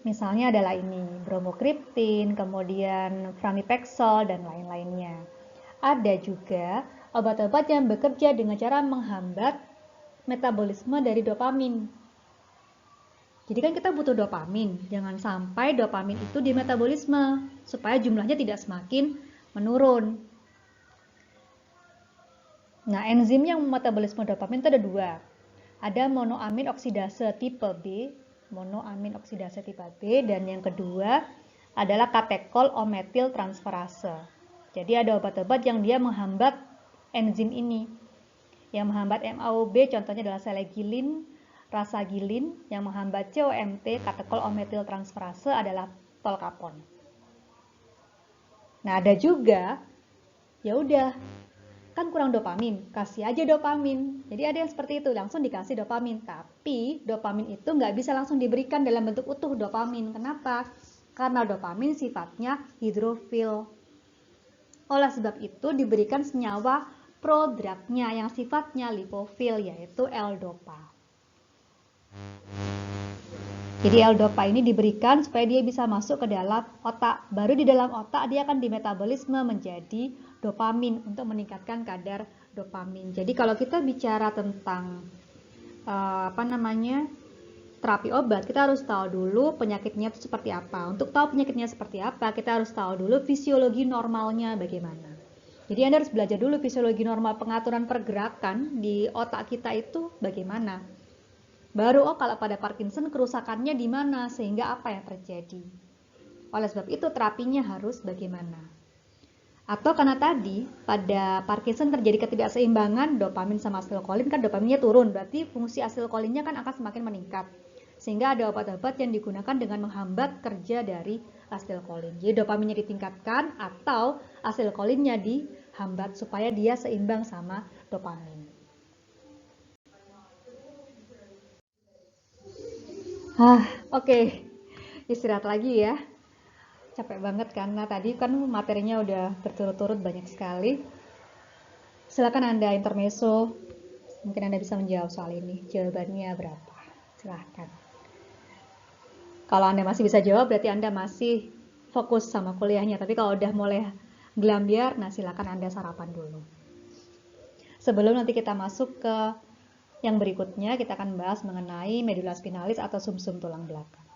Speaker 1: Misalnya adalah ini, bromokriptin, kemudian pramipexole, dan lain-lainnya. Ada juga obat-obat yang bekerja dengan cara menghambat metabolisme dari dopamin. Jadi kan kita butuh dopamin, jangan sampai dopamin itu di metabolisme, supaya jumlahnya tidak semakin menurun. Nah, enzim yang metabolisme dopamin itu ada dua. Ada monoamin oksidase tipe B, monoamin oksidase tipe B, dan yang kedua adalah katekol ometil transferase. Jadi ada obat-obat yang dia menghambat enzim ini. Yang menghambat MAOB contohnya adalah selegilin, rasagilin, yang menghambat COMT, katekol ometil transferase adalah tolkapon. Nah, ada juga ya udah kan kurang dopamin, kasih aja dopamin. Jadi ada yang seperti itu, langsung dikasih dopamin. Tapi dopamin itu nggak bisa langsung diberikan dalam bentuk utuh dopamin. Kenapa? Karena dopamin sifatnya hidrofil. Oleh sebab itu diberikan senyawa prodrugnya yang sifatnya lipofil, yaitu L-dopa. Jadi L-dopa ini diberikan supaya dia bisa masuk ke dalam otak. Baru di dalam otak dia akan dimetabolisme menjadi dopamin untuk meningkatkan kadar dopamin. Jadi kalau kita bicara tentang terapi obat, kita harus tahu dulu penyakitnya itu seperti apa. Untuk tahu penyakitnya seperti apa, kita harus tahu dulu fisiologi normalnya bagaimana. Jadi Anda harus belajar dulu fisiologi normal pengaturan pergerakan di otak kita itu bagaimana. Baru kalau pada Parkinson kerusakannya di mana sehingga apa yang terjadi. Oleh sebab itu terapinya harus bagaimana. Atau karena tadi pada Parkinson terjadi ketidakseimbangan dopamin sama asetilkolin, kan dopaminnya turun, berarti fungsi asetilkolinnya kan akan semakin meningkat. Sehingga ada obat-obat yang digunakan dengan menghambat kerja dari asetilkolin. Jadi dopaminnya ditingkatkan atau asetilkolinnya dihambat supaya dia seimbang sama dopamin. Oke. Istirahat lagi ya. Capek banget karena tadi kan materinya udah berturut-turut banyak sekali. Silakan Anda intermezzo. Mungkin Anda bisa menjawab soal ini. Jawabannya berapa? Silahkan. Kalau Anda masih bisa jawab berarti Anda masih fokus sama kuliahnya. Tapi kalau udah mulai gelambiar, nah silakan Anda sarapan dulu. Sebelum nanti kita masuk ke yang berikutnya, kita akan bahas mengenai medula spinalis atau sumsum tulang belakang.